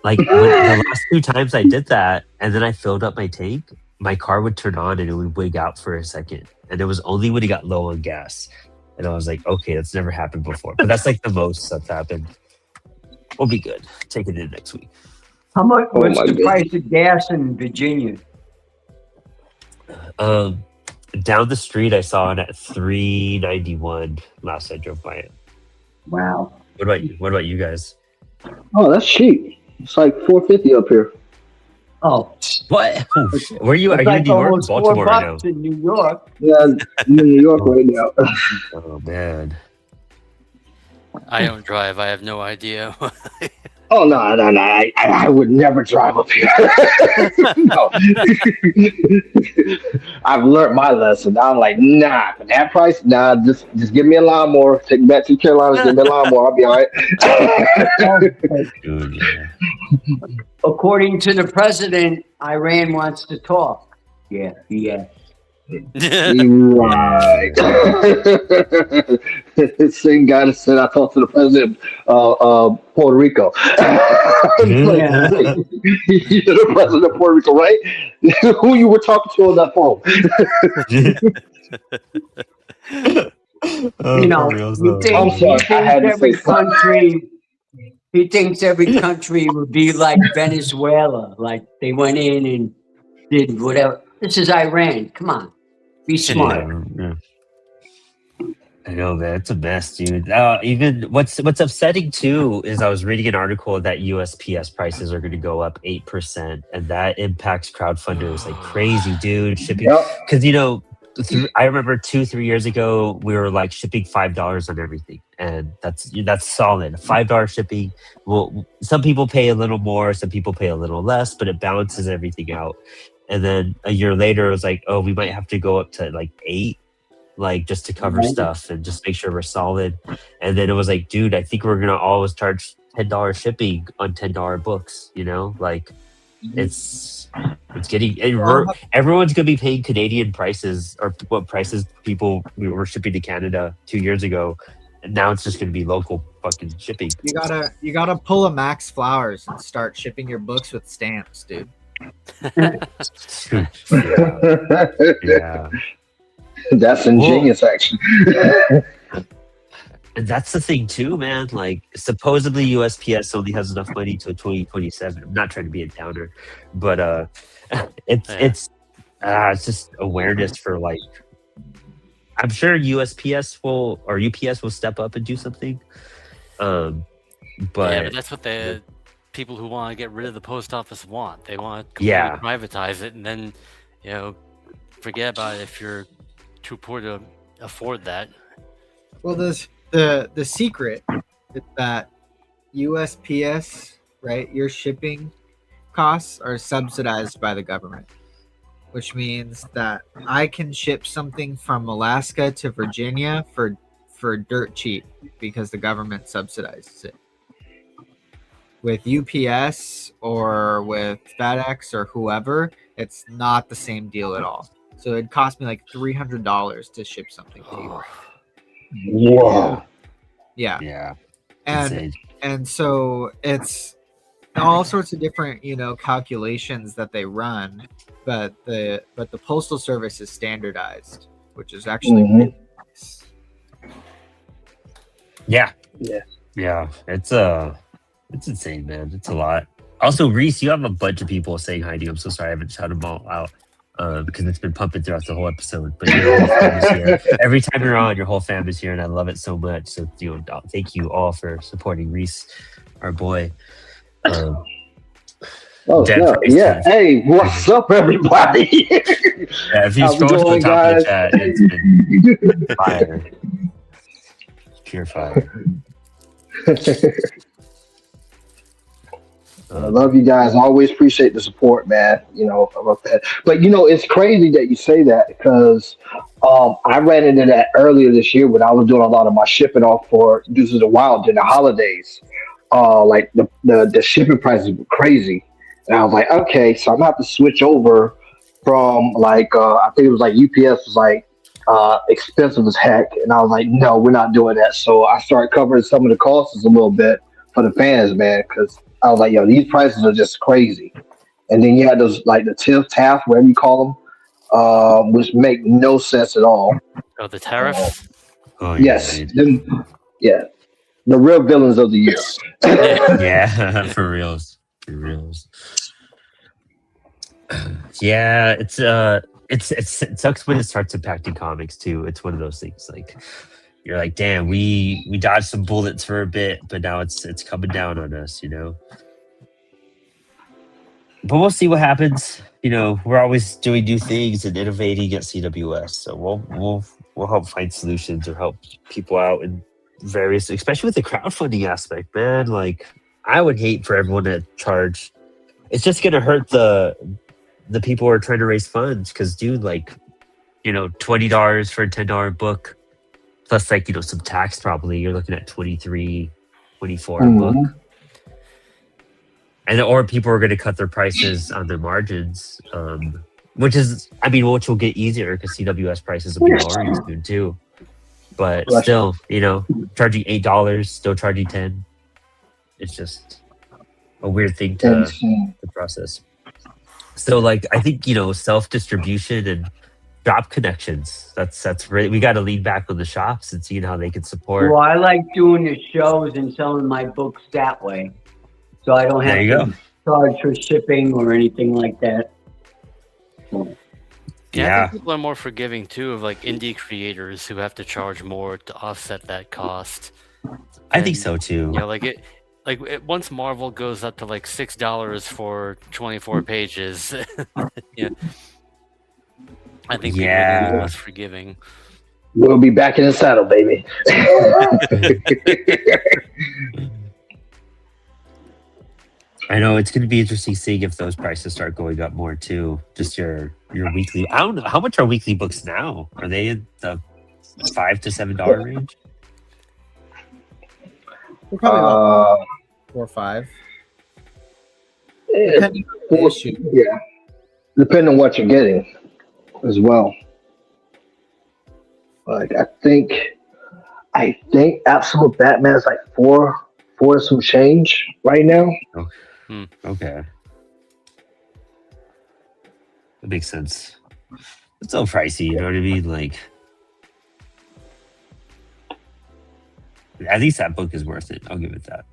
like the last 2 times I did that, and then I filled up my tank, my car would turn on and it would wig out for a second, and it was only when it got low on gas. And I was like, okay, that's never happened before. But that's like the most that's happened. We'll be good. Take it in next week. How much? Oh What's my the God. price of gas in Virginia? Down the street, I saw it at $3.91 last I drove by it. Wow. What about you guys? Oh, that's cheap. It's like $4.50 up here. Oh, What? Where are you? Are it's you in like New York, or almost Baltimore right now? $4 in New York. Yeah, I'm in New York right now. Oh man. I don't drive. I have no idea. Oh no! I would never drive up here. No. I've learned my lesson. I'm like, nah, for that price, nah, just give me a lawnmower. Take me back to the Carolinas, give me a lawnmower, I'll be all right. Dude, yeah. According to the president, Iran wants to talk. Yeah. Right. Same guy that said I talked to the president of Puerto Rico. You're the president of Puerto Rico, right? Who you were talking to on that phone? You know, I'm sorry, I had to say something. He thinks every country would be like Venezuela, like they went in and did whatever. This is Iran. Come on, be smart. Yeah. I know, man. It's a mess, dude. Even what's upsetting too is I was reading an article that USPS prices are going to go up 8%, and that impacts crowdfunders like crazy, dude. Shipping, because I remember 2-3 years ago we were like shipping $5 on everything, and that's solid. $5 shipping. Well, some people pay a little more, some people pay a little less, but it balances everything out. And then a year later, it was like, oh, we might have to go up to like 8, like just to cover stuff and just make sure we're solid. And then it was like, dude, I think we're gonna always charge $10 shipping on $10 books. Like it's getting. Everyone's gonna be paying Canadian prices, or what prices we were shipping to Canada 2 years ago, and now it's just gonna be local fucking shipping. You gotta pull a Max Flowers and start shipping your books with stamps, dude. Yeah. That's ingenious, actually. And that's the thing too, man. Like supposedly USPS only has enough money till 2027. I'm not trying to be a downer, but it's just awareness for like. I'm sure USPS or UPS will step up and do something. But that's what the people who want to get rid of the post office want. They want to completely privatize it, and then forget about it if you're too poor to afford that. Well, the secret is that USPS, right? Your shipping costs are subsidized by the government, which means that I can ship something from Alaska to Virginia for dirt cheap because the government subsidizes it. With UPS or with FedEx or whoever, it's not the same deal at all. So it cost me like $300 to ship something to you. Whoa. Yeah. And so it's all sorts of different, calculations that they run, but the postal service is standardized, which is actually really nice. Yeah. It's insane, man. It's a lot. Also, Reece, you have a bunch of people saying hi to you. I'm so sorry I haven't shouted them all out. because it's been pumping throughout the whole episode. But your whole fam is here. Every time you're on, your whole fam is here, and I love it so much. So thank you all for supporting Reece, our boy. Oh, yeah. Hey, what's up, everybody? Yeah, if you scroll to the top of the chat, it's been fire. Pure fire. I love you guys. I always appreciate the support, man. About that. But it's crazy that you say that because I ran into that earlier this year when I was doing a lot of my shipping off for Deuces of the Wild during the holidays. Like the shipping prices were crazy, and I was like, okay, so I'm gonna have to switch over from I think it was like UPS was like expensive as heck, and I was like, no, we're not doing that. So I started covering some of the costs a little bit for the fans, man, because I was like, yo, these prices are just crazy. And then you had those like the TAF, whatever you call them, which make no sense at all. Oh, the tariffs? Yes. Yeah. The real villains of the year. Yeah, for reals. Yeah, it sucks when it starts impacting comics too. It's one of those things like you're like, damn, we dodged some bullets for a bit, but now it's coming down on us, But we'll see what happens. We're always doing new things and innovating at CWS, so we'll help find solutions or help people out in various, especially with the crowdfunding aspect, man. Like, I would hate for everyone to charge. It's just gonna hurt the people who are trying to raise funds because, dude, like, $20 for a $10 book plus some tax, probably you're looking at $23, $24 a book. And or people are going to cut their prices on their margins, which will get easier because CWS prices will be lowering soon too. But still, charging $8, still charging $10. It's just a weird thing to process. So, I think self-distribution and shop connections. That's really, we got to lean back on the shops and seeing how they can support. Well, I like doing the shows and selling my books that way, so I don't have to charge for shipping or anything like that. Yeah, I think people are more forgiving too of indie creators who have to charge more to offset that cost. I think so too. Once Marvel goes up to $6 for 24 pages, I think people are less forgiving. We'll be back in the saddle, baby. I know it's going to be interesting seeing if those prices start going up more too. Just your weekly. I don't know how much are weekly books now. Are they in the $5 to $7 range? We're probably 4 or 5. Depending on the issue. Yeah, depending on what you're getting as well. I think Absolute Batman is four some change right now. Okay. That makes sense. It's so pricey, you know what I mean? At least that book is worth it. I'll give it that.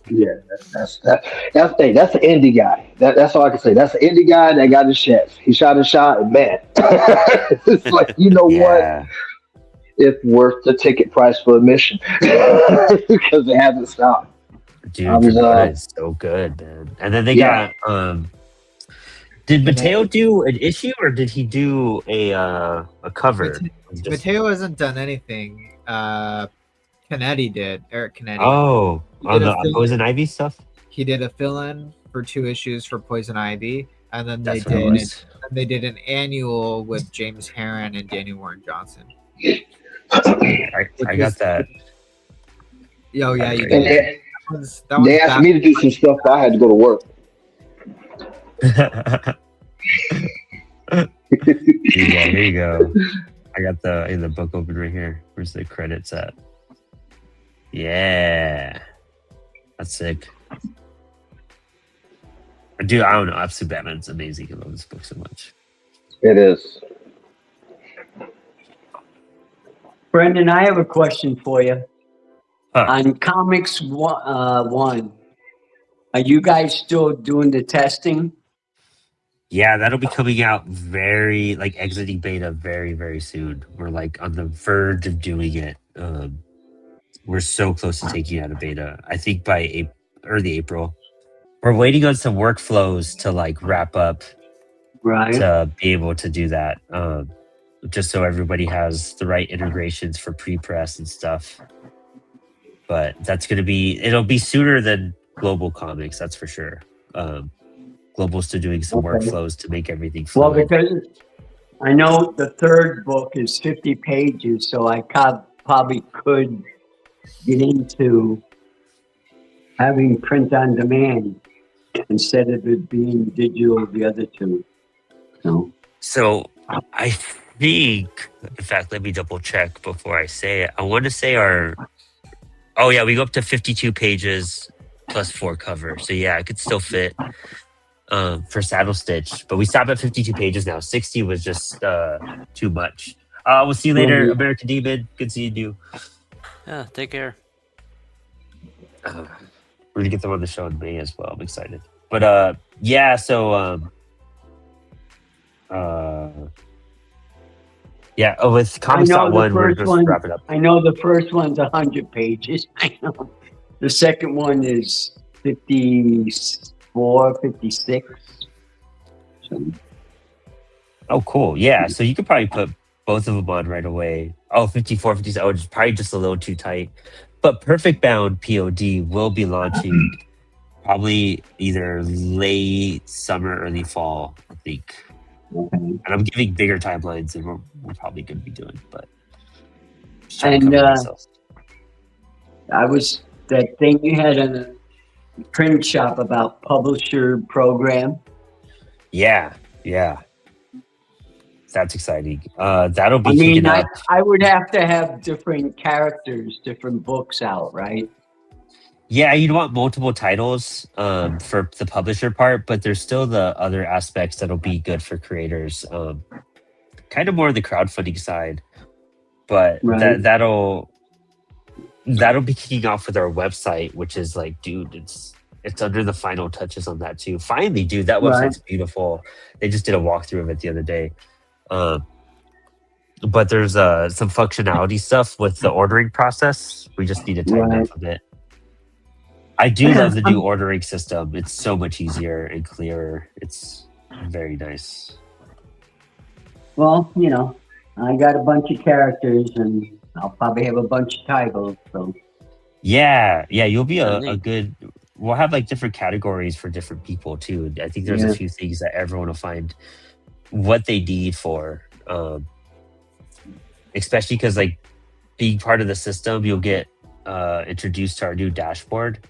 Yeah, that's an indie guy. That's all I can say. That's an indie guy that got his chance. He shot his shot, and man, it's what? It's worth the ticket price for admission because it hasn't stopped. Dude, it's so good, man. And then they got. Did Mateo do an issue or did he do a cover? Mateo hasn't done anything. Canetti did. Eric Canetti. Oh, on the Poison Ivy stuff? He did a fill-in for 2 issues for Poison Ivy, and then they did an annual with James Herron and Daniel Warren Johnson. I got that. Oh, yeah, you did. They asked me to do some stuff, but I had to go to work. Here you go. I got the book open right here. Where's the credits at? Yeah, that's sick. Dude, I don't know. Absolute Batman's amazing. I love this book so much. It is. Brendan, I have a question for you. On Comix 1, are you guys still doing the testing? Yeah, that'll be coming out very like exiting beta very very soon. We're like on the verge of doing it. We're so close to taking it out of beta. I think by early April. We're waiting on some workflows to like wrap up Right. to be able to do that. Just so everybody has the right integrations for pre-press and stuff. But that's going to be, it'll be sooner than Global Comics, that's for sure. Global's still doing some Okay. workflows to make everything Well, fluid. because I know the third book is 50 pages, so I probably could get into having print on demand instead of it being digital, the other two. So I think, in fact, let me double check before I say it. I want to say oh yeah, we go up to 52 pages plus 4 covers. So yeah, it could still fit for Saddle Stitch, but we stop at 52 pages now. 60 was just too much. We'll see you later, American Demon. Good seeing you. Yeah, take care. We're gonna get them on the show in May as well. I'm excited. But yeah, so yeah, with Comics.1, we're just wrapping up. I know the first one's 100 pages. I know. The second one is 54, 56. So. Oh, cool. Yeah, so you could probably put both of them on right away. Oh, 54, 56. Oh, it's probably just a little too tight. But Perfect Bound POD will be launching probably either late summer, early fall, I think. Okay. And I'm giving bigger timelines than we're probably going to be doing, but and I was that thing you had in the print shop about publisher program. Yeah. That's exciting. That'll be kicking up. I would have to have different characters, different books out, right? Yeah, you'd want multiple titles for the publisher part, but there's still the other aspects that'll be good for creators. Kind of more the crowdfunding side, but right. that'll be kicking off with our website, which is like, dude, it's under the final touches on that too. Finally, dude, that website's beautiful. They just did a walkthrough of it the other day. But there's some functionality stuff with the ordering process. We just need to tighten up a bit. I do love the new ordering system. It's so much easier and clearer. It's very nice. Well, I got a bunch of characters and I'll probably have a bunch of titles. So yeah, you'll be a good. We'll have like different categories for different people too. I think there's a few things that everyone will find what they need for, especially because like being part of the system, you'll get introduced to our new dashboard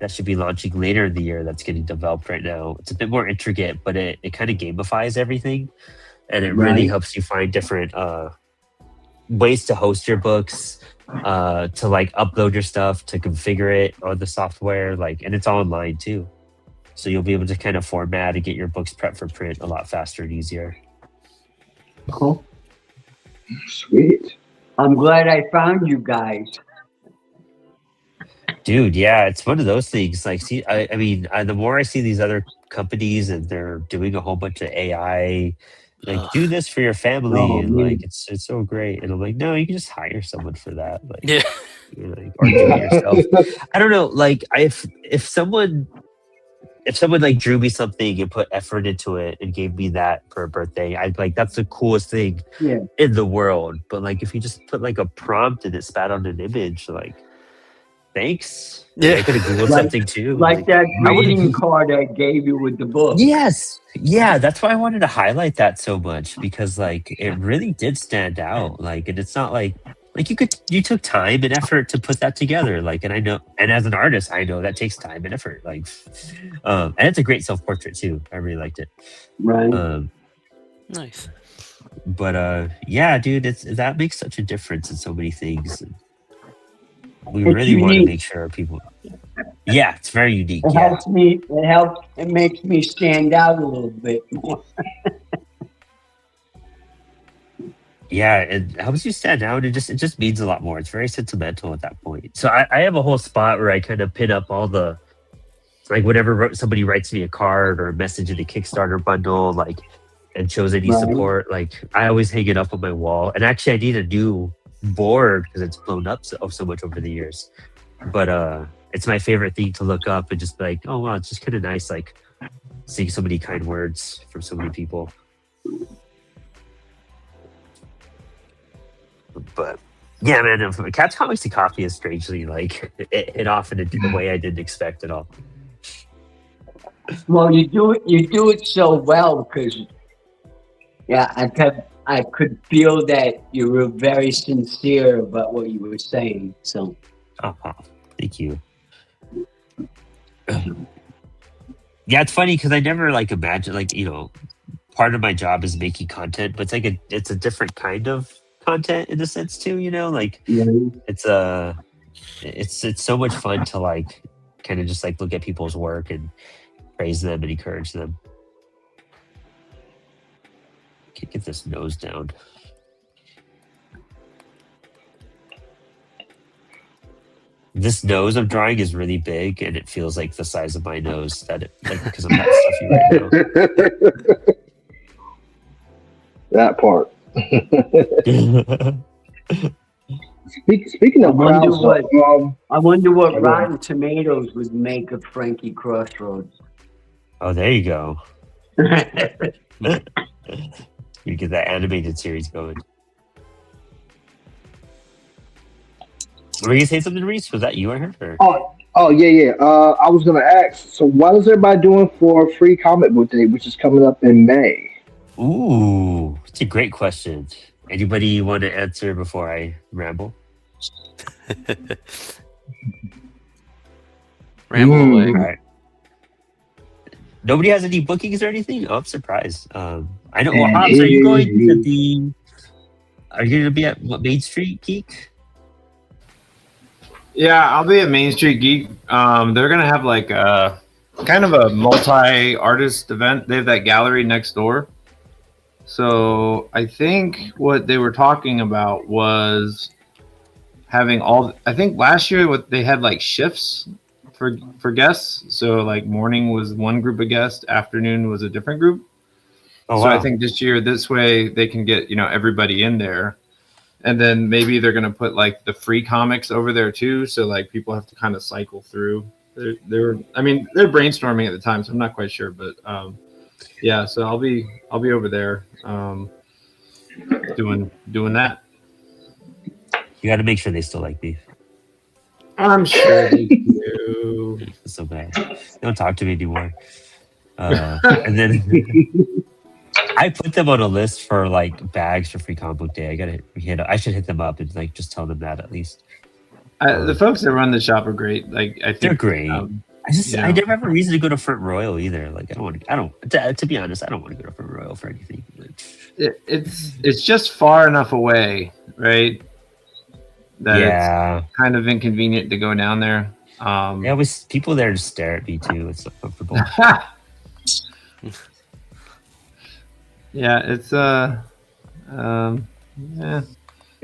that should be launching later in the year. That's getting developed right now. It's a bit more intricate, but it kind of gamifies everything, and it really helps you find different ways to host your books, to like upload your stuff, to configure it on the software, like, and it's all online too. So you'll be able to kind of format and get your books prepped for print a lot faster and easier. Cool. Sweet. I'm glad I found you guys. Dude, yeah, it's one of those things. Like, see, I mean, the more I see these other companies and they're doing a whole bunch of AI, like, do this for your family, and like, it's so great. And I'm like, no, you can just hire someone for that, like, like, or do it yourself. I don't know, like, if someone like drew me something and put effort into it and gave me that for a birthday, I'd like, that's the coolest thing in the world. But like, if you just put like a prompt and it spat on an image, like, thanks. Yeah, I could have Googled something too. Like that greeting card I gave you with the book. Yes. Yeah, that's why I wanted to highlight that so much, because like it really did stand out. Like, and it's not like you took time and effort to put that together. Like, and I know, and as an artist, I know that takes time and effort. Like, and it's a great self-portrait too. I really liked it. Right. Nice. But yeah, dude, that makes such a difference in so many things. We really want to make sure people. Yeah, it's very unique. It helps me. It helps. It makes me stand out a little bit more. Yeah, it helps you stand out. It just means a lot more. It's very sentimental at that point. So I have a whole spot where I kind of pin up all the Like whenever somebody writes me a card or a message in the Kickstarter bundle, like, and shows any Right. support, like I always hang it up on my wall. And actually, I need a new board because it's blown up so much over the years. But it's my favorite thing to look up and just be like, oh wow, it's just kind of nice, like seeing so many kind words from so many people. But yeah, man, Cat's Comics and Coffee is strangely like it hit off in a way I didn't expect at all. Well, you do it so well because, yeah, I could feel that you were very sincere about what you were saying. So, Oh, thank you. Yeah, it's funny because I never like imagine, like, you know, part of my job is making content, but it's a different kind of content in a sense too. You know, like yeah. it's so much fun to like kind of just like look at people's work and praise them and encourage them. Can't get this nose down. This nose I'm drawing is really big, and it feels like the size of my nose. That like because I'm not stuffy right now. That part. Speaking of crowds, I wonder what Rotten Tomatoes would make of Frankie Crossroads. Oh, there you go. You get that animated series going. Were you gonna say something, Reece? Was that you I heard? Or? Yeah. I was gonna ask. So, what is everybody doing for Free Comic Book Day, which is coming up in May? Ooh, it's a great question. Anybody want to answer before I ramble? Ramble away. All right. Nobody has any bookings or anything? Oh, I'm surprised. I know. Well, Hobbs, are you going to the? Are you going to be at what, Main Street Geek? Yeah, I'll be at Main Street Geek. They're gonna have like a kind of a multi-artist event. They have that gallery next door. So I think what they were talking about was having all. I think last year what they had like shifts for guests. So like morning was one group of guests, afternoon was a different group. Oh, so wow. I think this year, this way they can get everybody in there. And then maybe they're going to put like the free comics over there too. So like people have to kind of cycle through. They're brainstorming at the time, so I'm not quite sure, but yeah. So I'll be over there doing that. You got to make sure they still like beef. I'm sure they do. It's so bad. They don't talk to me anymore. And then I put them on a list for like bags for Free Comic Book Day. I should hit them up and like just tell them that at least. The folks that run the shop are great. Like I think they're great. I never have a reason to go to Front Royal either. Like to be honest, I don't want to go to Front Royal for anything. It's just far enough away, right? That it's kind of inconvenient to go down there. People there just stare at me too. It's so comfortable. Yeah, it's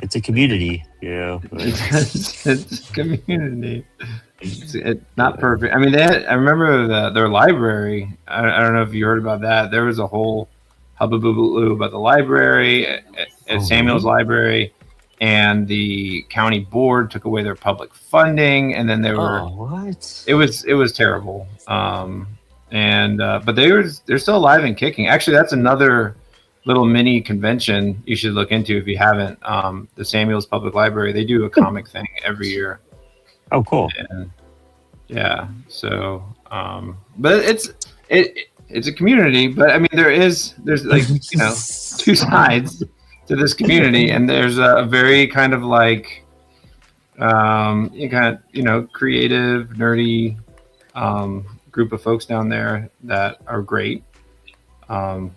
It's a community, it's a community. It's not perfect. I mean, I remember their library. I don't know if you heard about that. There was a whole hubbub about the library at Samuel's library, and the county board took away their public funding, and then they were what? It was terrible. But they're still alive and kicking. Actually, that's another little mini convention you should look into if you haven't. The Samuel's Public Library, they do a comic thing every year. Oh, cool. And yeah, so but it's a community, but I mean there's like two sides to this community, and there's a very kind of like creative, nerdy group of folks down there that are great. And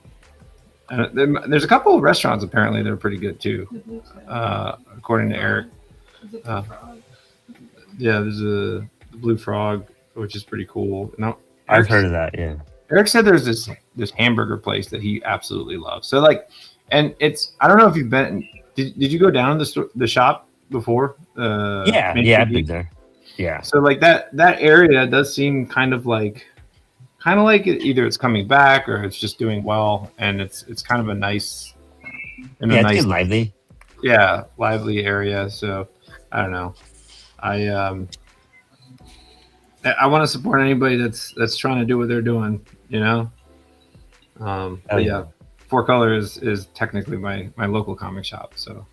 there's a couple of restaurants apparently that are pretty good too, according to Eric. Yeah, there's a Blue Frog, which is pretty cool. No, I've heard of that. Yeah, Eric said there's this hamburger place that he absolutely loves. So like, and I don't know if you've been. Did you go down to the shop before? I've been there. Yeah. So like that area does seem kind of like either it's coming back or it's just doing well, and it's kind of a nice It's getting lively. lively area. So I don't know. I want to support anybody that's trying to do what they're doing, you know. But yeah, Four Color is technically my local comic shop, so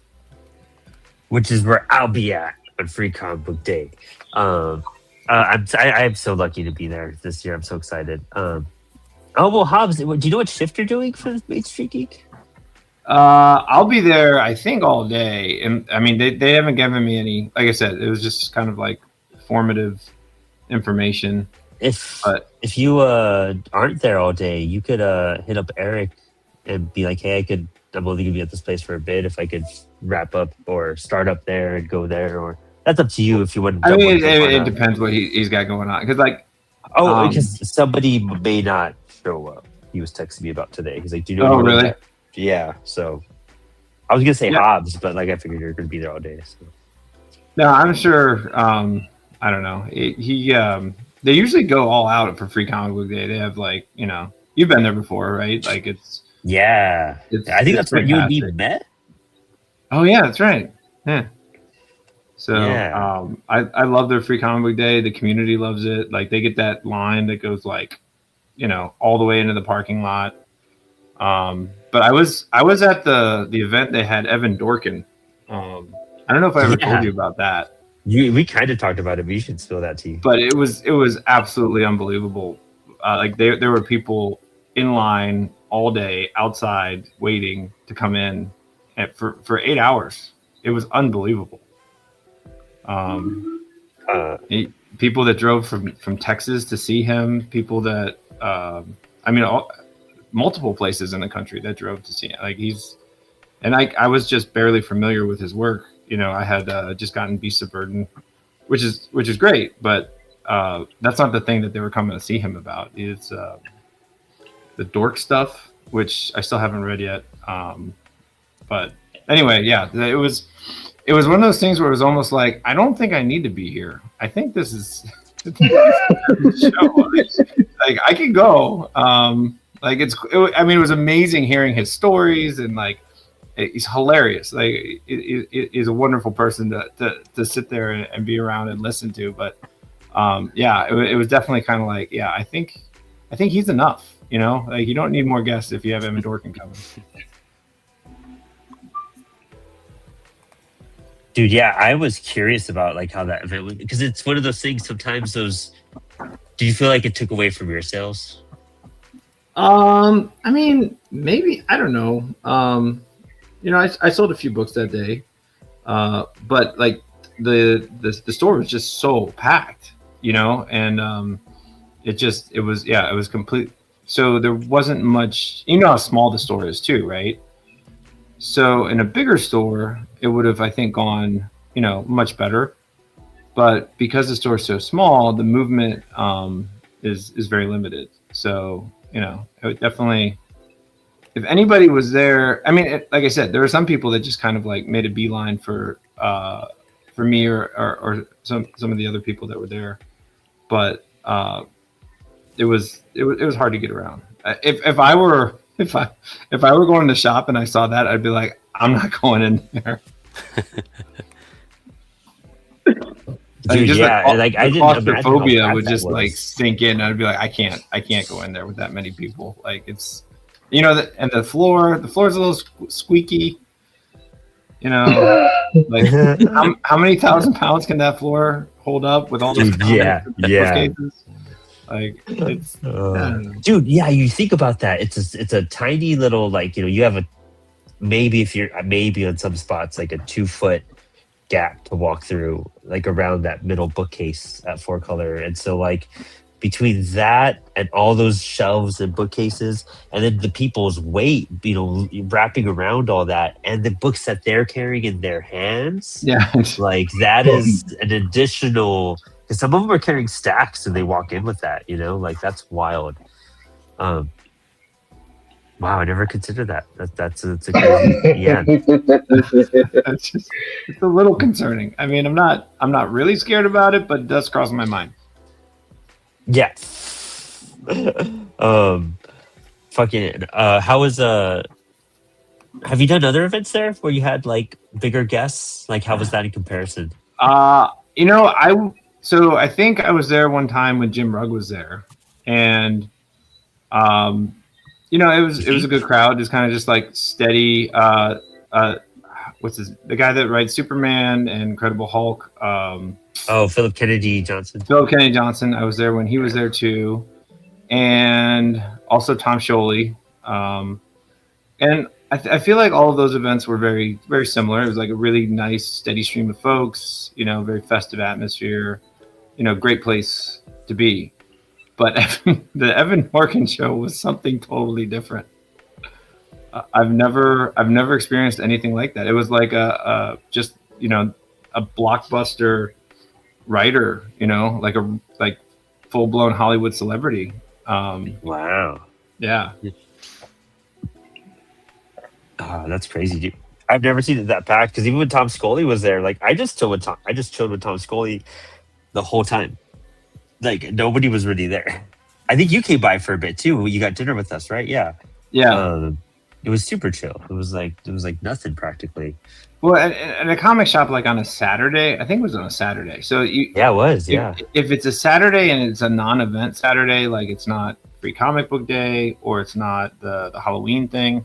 which is where I'll be at on Free Comic Book Day. I'm so lucky to be there this year. I'm so excited. Oh well, Hobbs, do you know what shift you're doing for Main Street Geek? I'll be there, I think, all day, and I mean they haven't given me any. Like I said, it was just kind of like formative information. If you aren't there all day, you could hit up Eric and be like, hey, I'm only gonna be at this place for a bit. If I could wrap up or start up there and go there, or that's up to you if you want to. I mean, it depends what he's got going on, because like because somebody may not show up. He was texting me about today. He's like, do you know? Oh, really? Yeah. So I was gonna say Hobbs, but like I figured you're gonna be there all day. So. No, I'm sure. I don't know. They usually go all out for Free Comic Book Day. They have like, you know, you've been there before, right? Like it's I think that's where you and me met. Oh yeah, that's right. Yeah. So I love their Free Comic Book Day. The community loves it. Like they get that line that goes like, you know, all the way into the parking lot. But I was at the event they had Evan Dorkin. I don't know if I ever told you about that. We kind of talked about it, but you should spill that tea. But it was absolutely unbelievable. Like there were people in line all day outside waiting to come in for 8 hours. It was unbelievable. People that drove from Texas to see him. People that multiple places in the country that drove to see him. Like I was just barely familiar with his work. You know, I had just gotten Beasts of Burden, which is great, but that's not the thing that they were coming to see him about. It's the Dork stuff, which I still haven't read yet. But anyway, yeah, it was one of those things where it was almost like, I don't think I need to be here. I think this is show. Like I could go. It was amazing hearing his stories, and like he's hilarious. Like he's a wonderful person to sit there and be around and listen to. But it was definitely kind of like, I think he's enough. You know, like you don't need more guests if you have Evan Dorkin coming. Dude, yeah, I was curious about like how that event went, because it's one of those things. Sometimes those. Do you feel like it took away from your sales? I mean, maybe, I don't know. You know, I sold a few books that day, but like the store was just so packed, you know, and it was complete. So there wasn't much. You know how small the store is too, right? So in a bigger store, it would have, I think, gone, you know, much better. But because the store is so small, the movement is very limited. So, you know, it would definitely, if anybody was there, I mean, like I said, there were some people that just kind of like made a beeline for me or some of the other people that were there. But it was hard to get around. If I were going to shop and I saw that, I'd be like, I'm not going in there. Dude, I didn't. Claustrophobia would just like sink in. I'd be like, I can't go in there with that many people. Like it's, you know, and the floor's a little squeaky. You know, like how many 1,000 pounds can that floor hold up with all those cases? Like it's, dude, yeah. You think about that. It's a tiny little, like, you know, you have maybe on some spots like a 2-foot gap to walk through, like around that middle bookcase at Four Color. And so like between that and all those shelves and bookcases, and then the people's weight, you know, wrapping around all that, and the books that they're carrying in their hands, like that is an additional, because some of them are carrying stacks and they walk in with that, you know, like that's wild. Wow, I never considered that. That's a crazy. Yeah, It's a little concerning. I mean, I'm not really scared about it, but it does cross my mind. yeah. Fucking. How was Have you done other events there where you had like bigger guests? Like, how was that in comparison? You know, I think I was there one time when Jim Rugg was there, and you know, it was a good crowd. It's kind of just like steady. The guy that writes Superman and Incredible Hulk? Oh, Philip Kennedy Johnson. Philip Kennedy Johnson. I was there when he was there too, and also Tom Sholey. And I feel like all of those events were very, very similar. It was like a really nice, steady stream of folks. You know, very festive atmosphere. You know, great place to be. But the Evan Horkin show was something totally different. I've never experienced anything like that. It was like just, you know, a blockbuster writer, you know, like full blown Hollywood celebrity. Wow. Yeah. Oh, that's crazy, dude. I've never seen it that packed because even when Tom Scully was there, like I just chilled with Tom Scully the whole time. Like nobody was really there. I think you came by for a bit too. You got dinner with us, right? Yeah. Yeah. It was super chill. It was like nothing practically. Well, at a comic shop, like on a Saturday, I think it was on a Saturday. So it was. Yeah. If it's a Saturday and it's a non-event Saturday, like it's not Free Comic Book Day or it's not the Halloween thing,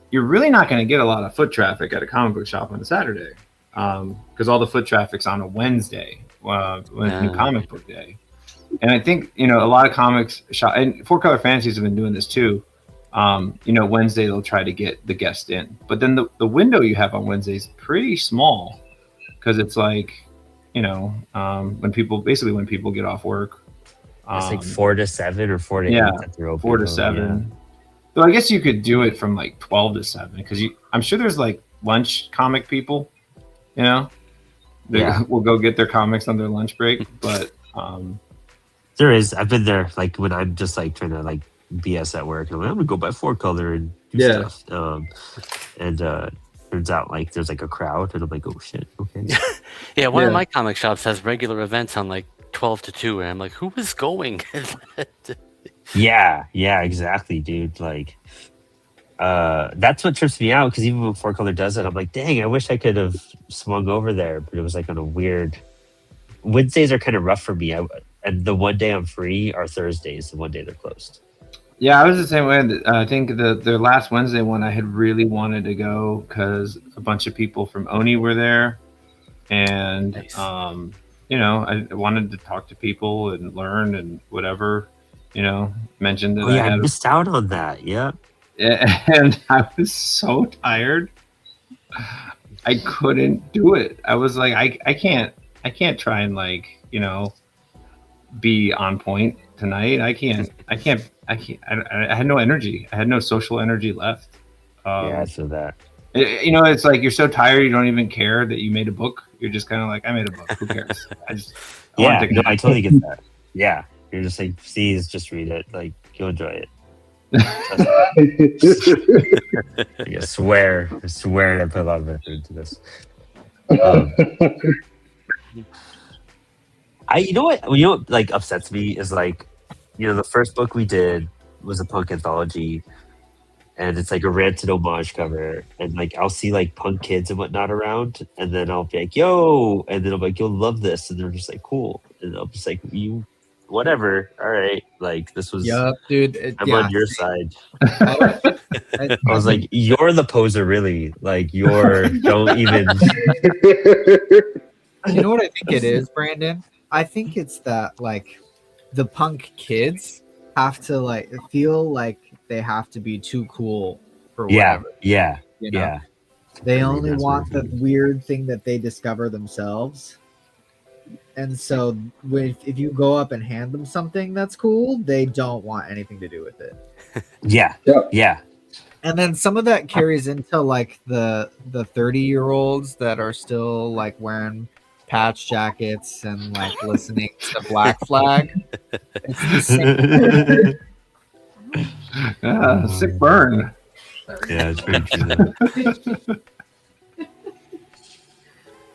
you're really not going to get a lot of foot traffic at a comic book shop on a Saturday, because all the foot traffic's on a Wednesday when it's New Comic Book Day. And I think, you know, a lot of comics shop, and Four Color Fantasies have been doing this too. You know, Wednesday they'll try to get the guest in, but then the window you have on Wednesday is pretty small because it's like, you know, when people get off work, it's like 4 to 7 or 4 to 8 that they're open. 4 to 7. So I guess you could do it from like 12 to 7 because I'm sure there's like lunch comic people, you know, they will go get their comics on their lunch break, but there is. I've been there like when I'm just like trying to like BS at work. I'm gonna go buy 4 Color and do stuff. Turns out like there's like a crowd, and I'm like, oh shit, okay. Yeah, one of my comic shops has regular events on like 12 to 2, and I'm like, who is going? Yeah, exactly, dude. Like, that's what trips me out because even when 4 Color does it, I'm like, dang, I wish I could have swung over there, but it was like on a weird. Wednesdays are kind of rough for me. And the one day I'm free are Thursdays. The one day they're closed. Yeah, I was the same way. I think their last Wednesday one I had really wanted to go because a bunch of people from Oni were there, and Nice. You know, I wanted to talk to people and learn and whatever. You know, mentioned that I missed out on that. Yeah, and I was so tired. I couldn't do it. I was like, I can't try and like, you know, be on point tonight. I had no energy. I had no social energy left. I feel that. You know, it's like you're so tired you don't even care that you made a book. You're just kind of like, I made a book. Who cares? I totally get that. Yeah, you're just like, please just read it. Like, you'll enjoy it. I swear I put a lot of effort into this. You know what like upsets me is like, you know, the first book we did was a punk anthology, and it's like a ranted homage cover, and like I'll see like punk kids and whatnot around, and then I'll be like, yo, and then I'm like, you'll love this, and they're just like, cool, and I'm just like, you whatever, all right, like this was dude, I'm on your side. I was like, you're the poser, really, like you're don't even. You know what I think it is, Brandon? I think it's that like the punk kids have to like feel like they have to be too cool for whatever. Yeah. You know? They only want the weird thing that they discover themselves. And so if you go up and hand them something that's cool, they don't want anything to do with it. Yeah. And then some of that carries into like the 30-year-olds that are still like wearing patch jackets and like listening to Black Flag. It's the same. Sick burn. Yeah, it's pretty true.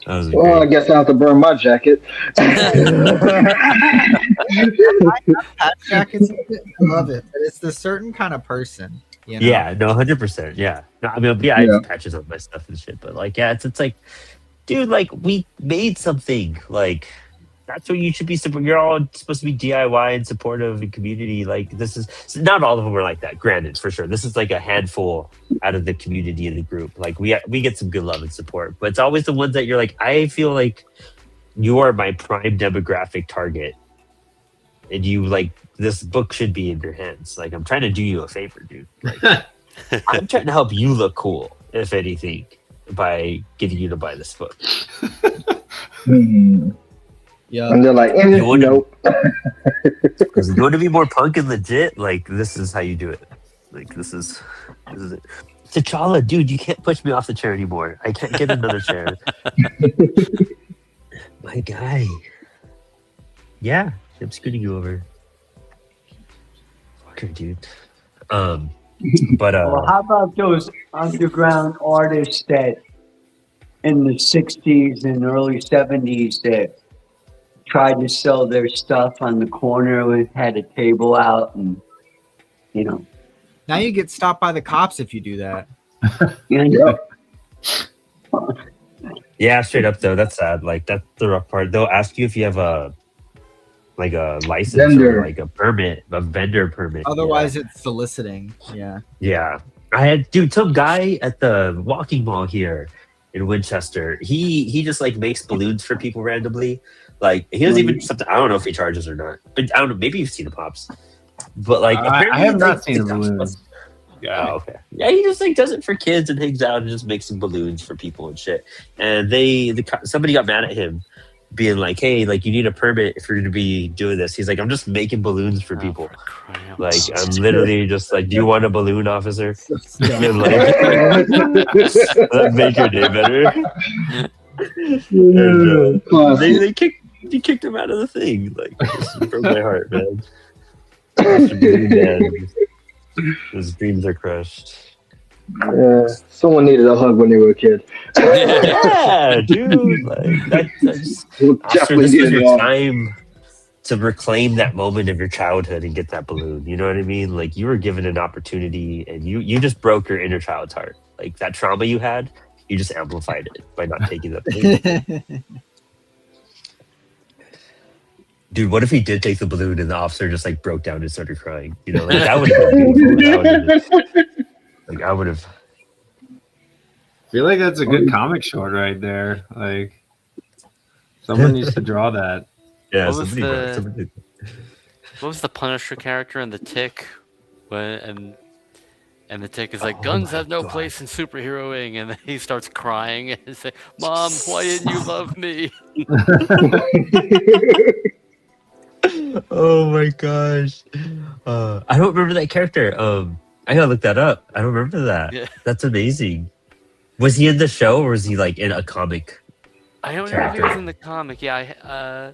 That was Well, I great. guess I have to burn my jacket. Patch jackets, I love it, but it's the certain kind of person, you know. Yeah, no, 100%. Yeah, no, I mean, yeah, I Yeah. have patches on my stuff and shit, but like, yeah, it's like, dude, like we made something. Like that's what you should be. You're all supposed to be DIY and supportive and community. Like this is not all of them are like that. Granted, for sure, this is like a handful out of the community of the group. Like we get some good love and support, but it's always the ones that you're like, I feel like you are my prime demographic target, and you like this book should be in your hands. Like I'm trying to do you a favor, dude. Like I'm trying to help you look cool, if anything, by getting you to buy this book. Yeah. And they're like, You want to- nope. Because you want to be more punk and legit, like this is how you do it. Like this is it. T'Challa, dude, you can't push me off the chair anymore. I can't get another chair. My guy. Yeah, I'm scooting you over. Fucker, dude. But Well, how about those underground artists that in the 60s and early 70s that tried to sell their stuff on the corner, had a table out, and you know. Now you get stopped by the cops if you do that. yeah, straight up though, that's sad. Like that's the rough part. They'll ask you if you have a license Vendor. or like a permit, a vendor permit. Otherwise, it's soliciting. Yeah. Yeah. I had dude, some guy at the walking mall here in Winchester. He just like makes balloons for people randomly. Like he doesn't even something. I don't know if he charges or not. But I don't know. Maybe you've seen the pops. But like I apparently have it's, not like, seen a it's- balloon. Oh, okay. Yeah, he just like does it for kids and hangs out and just makes some balloons for people and shit. And somebody got mad at him, being like, "Hey, like you need a permit if you're going to be doing this." He's like, "I'm just making balloons for people. for crying out Like loud. I'm literally just like, do you want a balloon, officer?" Yeah. And, like, that make your day better. And, they kicked him out of the thing. Like it broke my heart, man. His dreams are crushed. Someone needed a hug when they were a kid. Yeah, dude. Like that's after this was your time to reclaim that moment of your childhood and get that balloon. You know what I mean? Like you were given an opportunity and you just broke your inner child's heart. Like that trauma you had, you just amplified it by not taking that balloon. Dude, what if he did take the balloon and the officer just like broke down and started crying? You know, like that would have been beautiful. Like I would have. I feel like that's a good comic short right there. Like someone needs to draw that. Yeah, What was somebody. What was the Punisher character in The Tick? And the Tick is like, guns have no place in superheroing, and then he starts crying and say, "Mom, why didn't you love me?" Oh my gosh. I don't remember that character. I gotta look that up. I don't remember that. Yeah. That's amazing. Was he in the show or was he like in a comic? I don't know if he was in the comic. Yeah,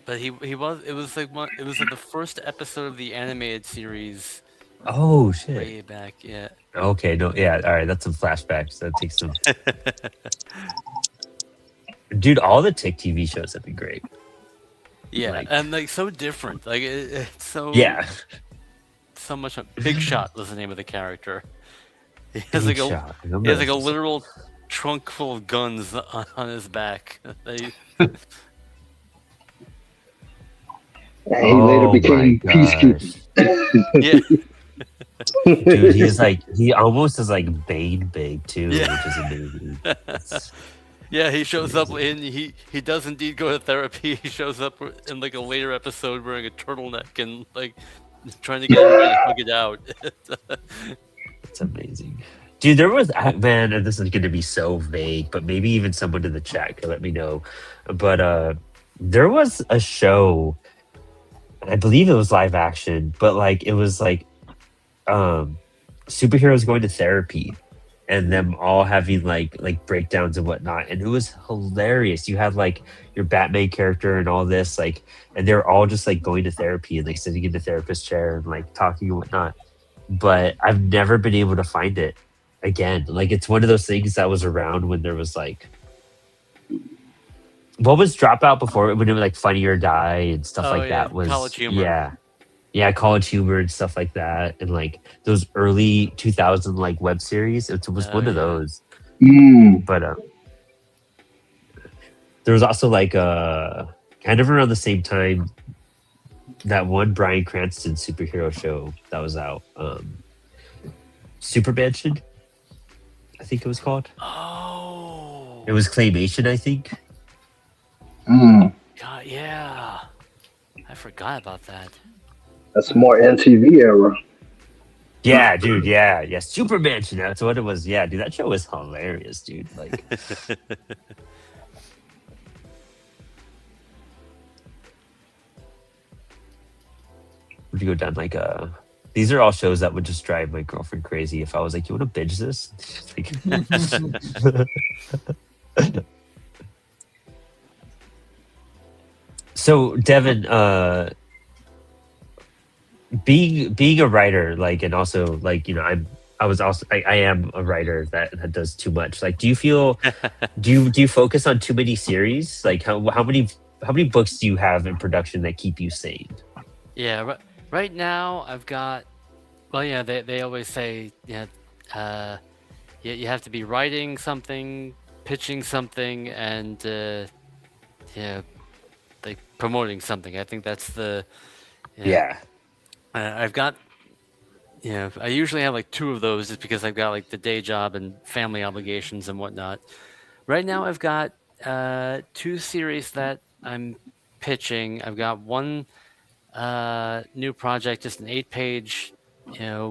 but he was. It was like the first episode of the animated series Oh shit. way back. Yeah. Okay, no, yeah, all right. That's some flashbacks. That takes some. Dude, all the Tick TV shows have been great. Yeah, Like- and like so different. Like it's so Yeah. so much. Big Shot was the name of the character. He has Big like shot. I he remember has like a that. literal trunk full of guns on his back. He Oh later my became gosh. peacekeeper. Yeah. Dude, he almost is like Bane big too, Yeah. which is amazing. It's- Yeah, he shows up and he does indeed go to therapy. He shows up in like a later episode wearing a turtleneck and like trying to get everybody to hug it out. It's amazing. Dude, there was man, and this is gonna be so vague, but maybe even someone in the chat could let me know. But there was a show, I believe it was live action, but like it was like superheroes going to therapy. and them all having like breakdowns and whatnot, and it was hilarious. You had like your Batman character and all this like, and they're all just like going to therapy and like sitting in the therapist chair and like talking and whatnot. But I've never been able to find it again. Like it's one of those things that was around when there was like, what was Dropout before, when it was like Funny or Die and stuff like that, was College Humor. yeah, College Humor and stuff like that, and like those early 2000 like web series. It was one of those. But there was also like kind of around the same time, that one Bryan Cranston superhero show that was out, Super Mansion, I think it was called. Oh, It was claymation, I think. God, yeah, I forgot about that. That's more MTV era. Yeah, dude. Yeah. Super Mansion. That's what it was. Yeah, dude. That show was hilarious, dude. Like, would you go down like these are all shows that would just drive my girlfriend crazy if I was like, "You want to binge this?" So, Devin, being a writer, like, and also like, I am a writer that does too much. Like, do you feel do you focus on too many series? Like, how many books do you have in production that keep you sane? Yeah, right now I've got. Well, yeah, they always say, you have to be writing something, pitching something, and like promoting something. I think that's the. Yeah. I've got. I usually have like 2 of those, just because I've got like the day job and family obligations and whatnot. Right now I've got 2 series that I'm pitching. I've got one new project, just an 8-page,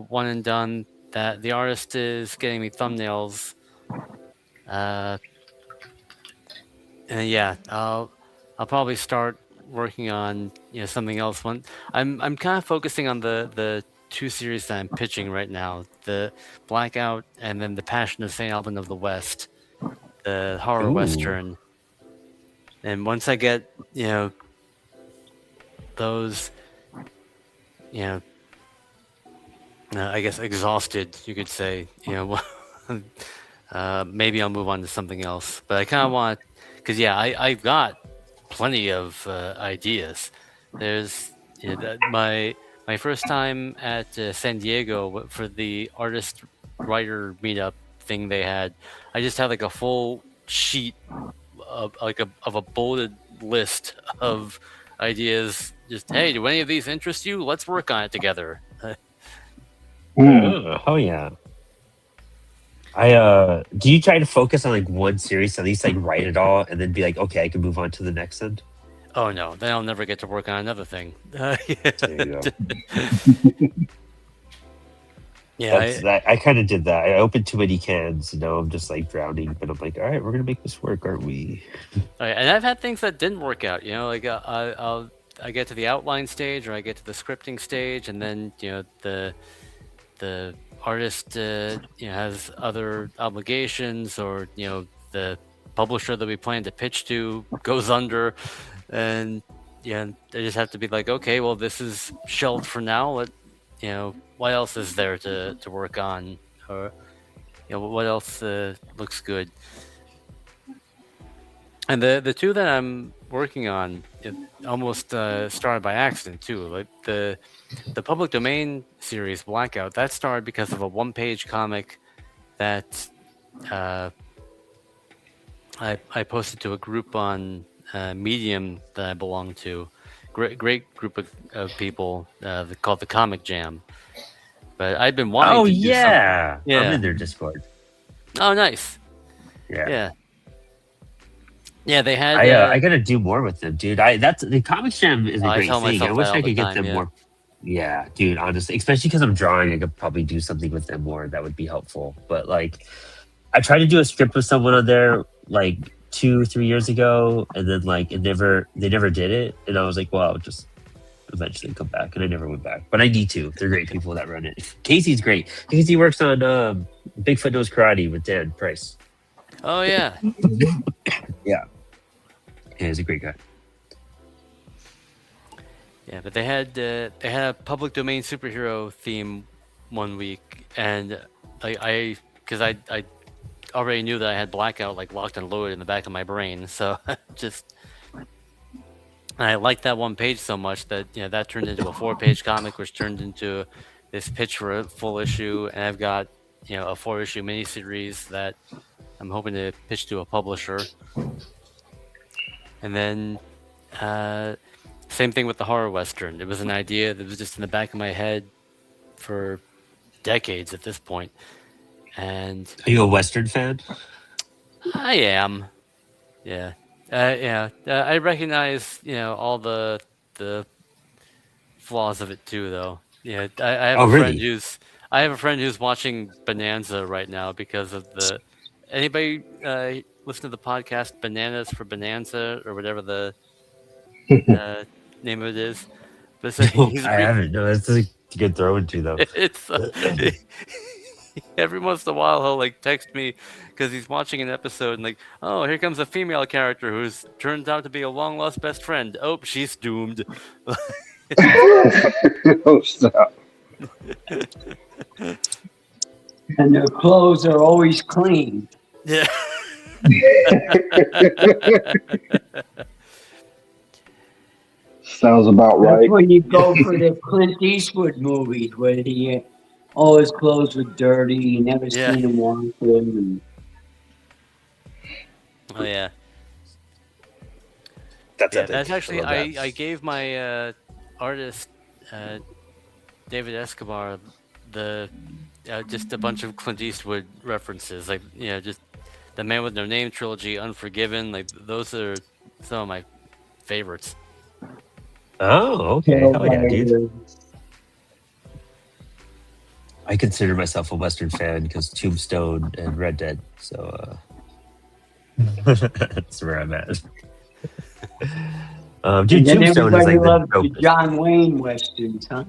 one and done, that the artist is getting me thumbnails. And yeah, I'll probably start working on something else. I'm kind of focusing on the 2 series that I'm pitching right now: the Blackout, and then the Passion of Saint Alban of the West, the horror western. And once I get those, I guess exhausted, you could say, maybe I'll move on to something else. But I kind of want, because I've got plenty of ideas. There's my first time at San Diego for the artist writer meetup thing they had. I just had like a full sheet of a bulleted list of ideas. Just, hey, do any of these interest you? Let's work on it together. Oh yeah. Do you try to focus on like one series, at least like write it all, and then be like, okay, I can move on to the next end? Oh no, then I'll never get to work on another thing. There you go. Yeah, I kind of did that. I opened too many cans, and now I'm just like drowning. But I'm like, all right, we're gonna make this work, aren't we? and I've had things that didn't work out. Like I get to the outline stage, or I get to the scripting stage, and then the artist has other obligations, or the publisher that we plan to pitch to goes under, and they just have to be like, okay, well, this is shelved for now. What else is there to work on, or what else looks good? And the 2 that I'm working on, it almost started by accident too. Like the public domain series Blackout, that started because of a 1-page comic that I posted to a group on Medium that I belong to. Great group of people called the Comic Jam. But I've been wanting to do something. Yeah, I'm in their Discord. Oh, nice. Yeah. Yeah, they had. I gotta do more with them, dude. That's the Comic Jam is a great thing. I wish I could get them more. Yeah, dude. Honestly, especially because I'm drawing, I could probably do something with them more. That would be helpful. But like, I tried to do a script with someone on there like 2-3 years ago, and then like they never did it, and I was like, well, eventually come back, and I never went back. But I need to. They're great people that run it. Casey's great. Casey works on Bigfoot Knows Karate with Dan Price. Oh yeah. Yeah, he's a great guy. Yeah, but they had a public domain superhero theme one week, and I already knew that I had Blackout like locked and loaded in the back of my brain, so I liked that one page so much that that turned into a 4-page comic, which turned into this pitch for a full issue, and I've got a 4-issue miniseries that I'm hoping to pitch to a publisher, and then. Same thing with the horror western. It was an idea that was just in the back of my head for decades at this point. And are you a western fan? I am. Yeah. I recognize all the flaws of it too, though. Yeah. I have a friend who's watching Bonanza right now because of the. Anybody listen to the podcast Bananas for Bonanza or whatever the. Name of it is, but I haven't. No, that's a good throw into though. It's every once in a while he'll like text me because he's watching an episode and like, oh, here comes a female character who's turns out to be a long lost best friend. Oh, she's doomed. Oh, stop. And their clothes are always clean. Yeah. Sounds about That's right. when you go for the Clint Eastwood movies where all his clothes were dirty. You never seen him wash them. Oh yeah. That's actually I gave my artist David Escobar the just a bunch of Clint Eastwood references, like just the Man with No Name trilogy, Unforgiven. Like those are some of my favorites. Oh, okay. Oh, yeah, dude. I consider myself a Western fan because Tombstone and Red Dead. So that's where I'm at. Dude, Tombstone is like the John Wayne westerns, huh?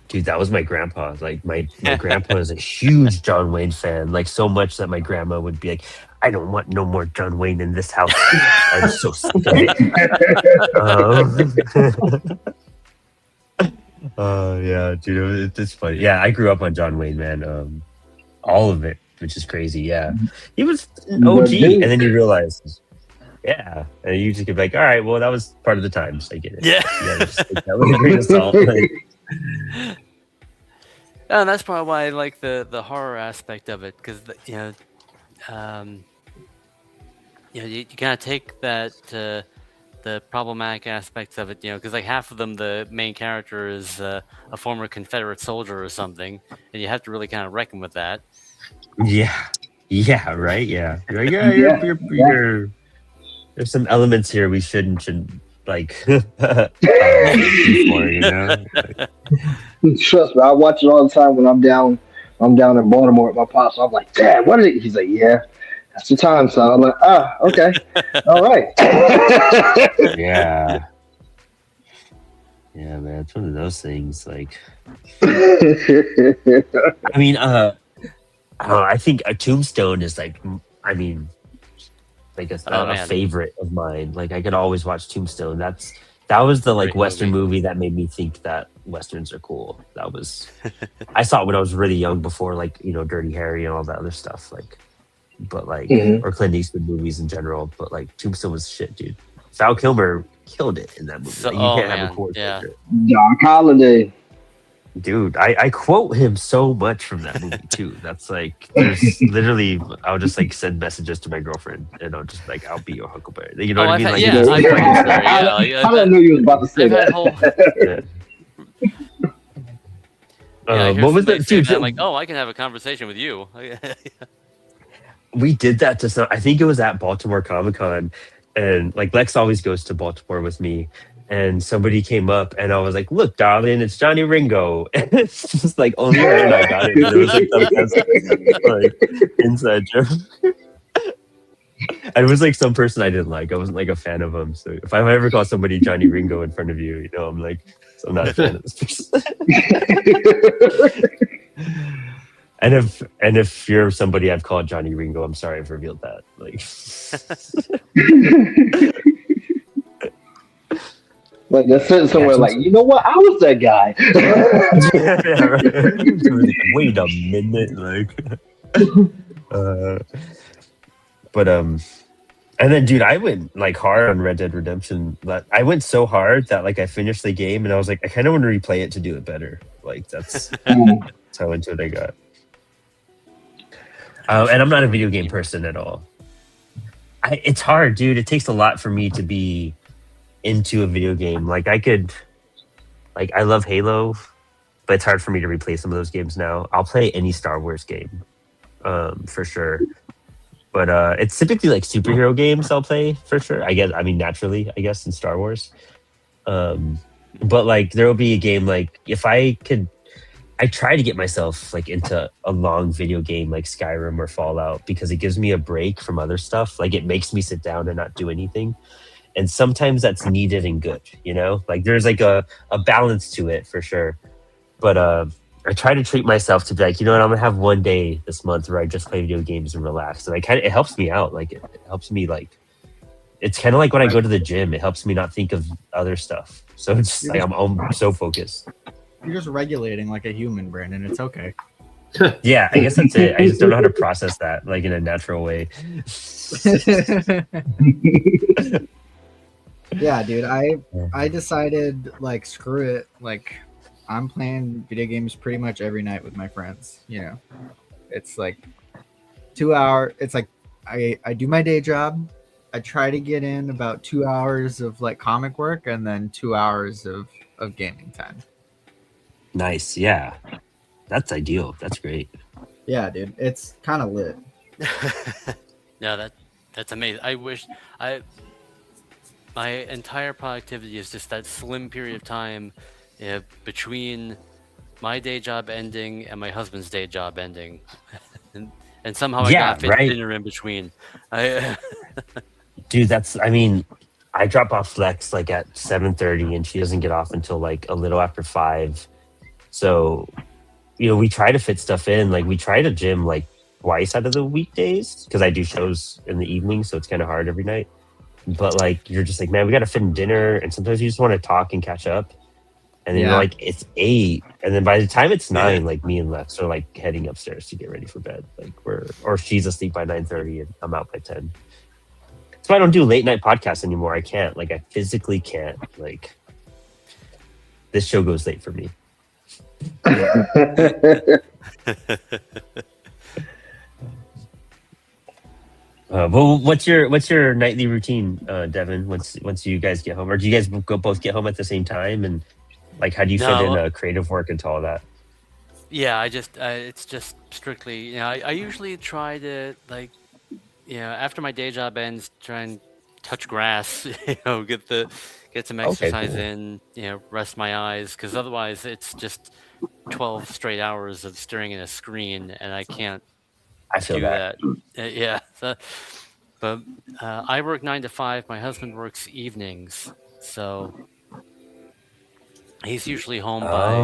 Dude, that was my grandpa. Like my grandpa is a huge John Wayne fan. Like so much that my grandma would be like, I don't want no more John Wayne in this house. I'm so sick of it. Yeah, dude, it's funny. Yeah, I grew up on John Wayne, man. All of it, which is crazy. Yeah, he was an OG, and then you realize, yeah, and you just get like, all right, well, that was part of the times. I get it. Yeah, that was a great assault. And that's probably why I like the horror aspect of it, because you kind of take that the problematic aspects of it, because like half of them, the main character is a former Confederate soldier or something, and you have to really kind of reckon with that. Yeah, right. Yeah, you're like, you're there's some elements here we shouldn't like. Before, Trust me, I watch it all the time when I'm down in Baltimore with my pops. I'm like, Dad, what is it? He's like, yeah. That's the time, son. I'm like, okay. All right. Yeah, man. It's one of those things. Like, I mean, I think a Tombstone is like, I mean, like a favorite of mine. Like, I could always watch Tombstone. That was the like Western movie that made me think that Westerns are cool. That was, I saw it when I was really young, before like Dirty Harry and all that other stuff. Like. But like, or Clint Eastwood movies in general. But like, Tombstone was shit, dude. Val Kilmer killed it in that movie. So, like, you can't have a core picture. Doc Holliday, dude. I quote him so much from that movie too. That's like, there's literally, I'll just like send messages to my girlfriend, and I'll just like, I'll be your Huckleberry. You know what I mean? Like, I didn't know you was about to say that. What was that, dude? I'm like, I can have a conversation with you. We did that to some. I think it was at Baltimore Comic-Con, and like Lex always goes to Baltimore with me. And somebody came up, and I was like, "Look, darling, it's Johnny Ringo." And it's just like only her and I got it. It was like inside joke. I was like some person I didn't like. I wasn't like a fan of him. So if I ever call somebody Johnny Ringo in front of you, I'm like, so I'm not a fan of this person. And if you're somebody I've called Johnny Ringo, I'm sorry I've revealed that. Like, Like they're sitting somewhere like, you know what? I was that guy. yeah, right. Wait a minute, but and then dude, I went like hard on Red Dead Redemption. But I went so hard that like I finished the game and I was like, I kind of want to replay it to do it better. Like that's how into it I got. And I'm not a video game person at all. It's hard, dude. It takes a lot for me to be into a video game. Like I love Halo, but it's hard for me to replay some of those games now. I'll play any Star Wars game, for sure. But it's typically like superhero games I'll play for sure. Naturally, I guess in Star Wars. But like there will be a game like if I try to get myself like into a long video game like Skyrim or Fallout because it gives me a break from other stuff. Like it makes me sit down and not do anything. And sometimes that's needed and good, like there's like a balance to it for sure. But I try to treat myself to be like, I'm gonna have one day this month where I just play video games and relax. And it helps me out. Like it helps me like, it's kind of like when I go to the gym, it helps me not think of other stuff. So it's like, I'm so focused. You're just regulating like a human, Brandon. It's okay. Yeah, I guess that's it. I just don't know how to process that like in a natural way. Yeah, dude. I decided like screw it. Like I'm playing video games pretty much every night with my friends. It's like 2 hours. It's like I do my day job. I try to get in about 2 hours of like comic work and then 2 hours of gaming time. Nice. Yeah, that's ideal. That's great. Yeah, dude. It's kind of lit. No, that's amazing. I wish my entire productivity is just that slim period of time between my day job ending and my husband's day job ending. and somehow I got fit dinner in between. Dude, I drop off Flex like at 7:30 and she doesn't get off until like a little after 5. So, we try to fit stuff in. Like we try to gym like twice out of the weekdays because I do shows in the evening. So it's kind of hard every night. But like you're just like, man, we got to fit in dinner, and sometimes you just want to talk and catch up. And then you're like, it's 8, and then by the time it's 9, like me and Lex are like heading upstairs to get ready for bed. Like or she's asleep by 9:30 and I'm out by 10. That's why I don't do late night podcasts anymore. I can't. Like I physically can't. Like this show goes late for me. Well, what's your nightly routine, Devin? Once you guys get home, or do you guys both get home at the same time? And like, how do you fit in creative work into all that? Yeah, it's just strictly. I usually try to like, after my day job ends, try and touch grass. Get some exercise in. Rest my eyes, because otherwise it's just 12 straight hours of staring at a screen, and I can't. I feel that. Yeah. But I work 9 to 5. My husband works evenings, so he's usually home by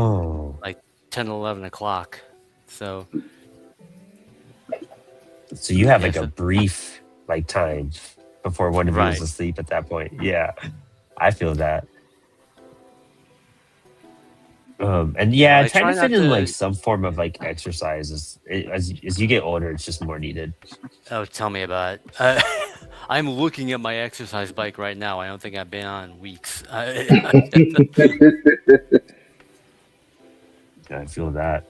like 10, 11 o'clock. So you have like a brief like time before one of you is asleep at that point. Yeah, I feel that. And I try to fit in like some form of like exercise as you get older. It's just more needed. Oh, tell me about it. I'm looking at my exercise bike right now. I don't think I've been on in weeks. I feel that.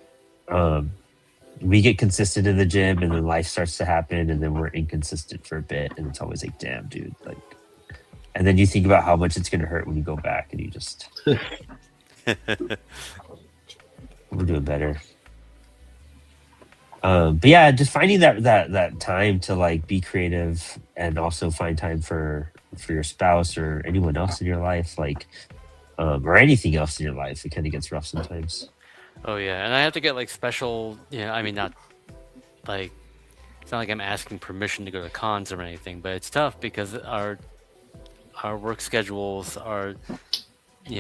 We get consistent in the gym, and then life starts to happen, and then we're inconsistent for a bit, and it's always like, damn, dude, like. And then you think about how much it's gonna hurt when you go back, and you just. We're doing better. But yeah, just finding that time to like be creative and also find time for your spouse or anyone else in your life, like or anything else in your life. It kind of gets rough sometimes. Oh yeah, and I have to get like special. I mean, not like it's not like I'm asking permission to go to cons or anything, but it's tough because our work schedules are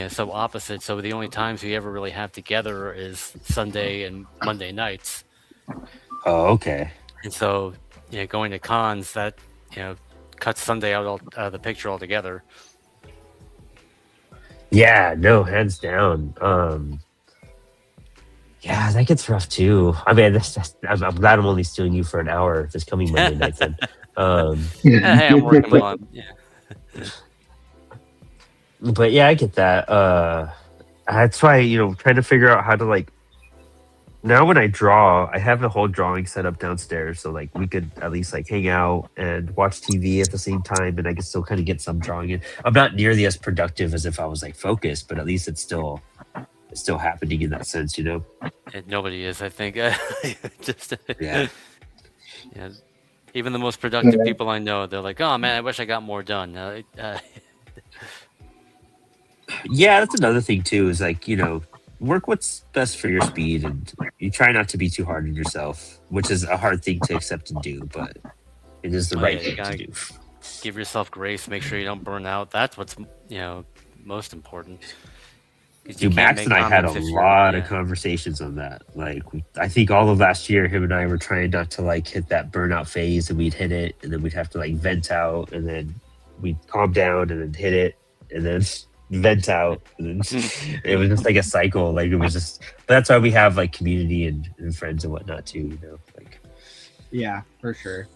so opposite. So the only times we ever really have together is Sunday and Monday nights. Oh, okay. And so going to cons, that cuts Sunday out of the picture altogether. Yeah, no, hands down. Yeah, that gets rough too. I mean, I'm glad I'm only stealing you for an hour this coming Monday night then. Hey, I'm working on. Yeah. But yeah, I get that. That's why, trying to figure out how to like. Now when I draw, I have a whole drawing set up downstairs, so like we could at least like hang out and watch TV at the same time, and I can still kind of get some drawing in. I'm not nearly as productive as if I was like focused, but at least it's still happening in that sense, And nobody is, I think. Just Yeah. yeah. Even the most productive people I know, they're like, "Oh man, I wish I got more done." Yeah, that's another thing too. Is like work what's best for your speed, and you try not to be too hard on yourself, which is a hard thing to accept and do, but it is the right you thing to do. Give yourself grace. Make sure you don't burn out. That's what's most important. Dude, Max and I had a lot of conversations on that. Like, I think all of last year, him and I were trying not to like hit that burnout phase, and we'd hit it, and then we'd have to like vent out, and then we'd calm down, and then hit it, and then vent out. And then it was just like a cycle. Like it was just. But that's why we have like community and friends and whatnot too. Like. Yeah, for sure.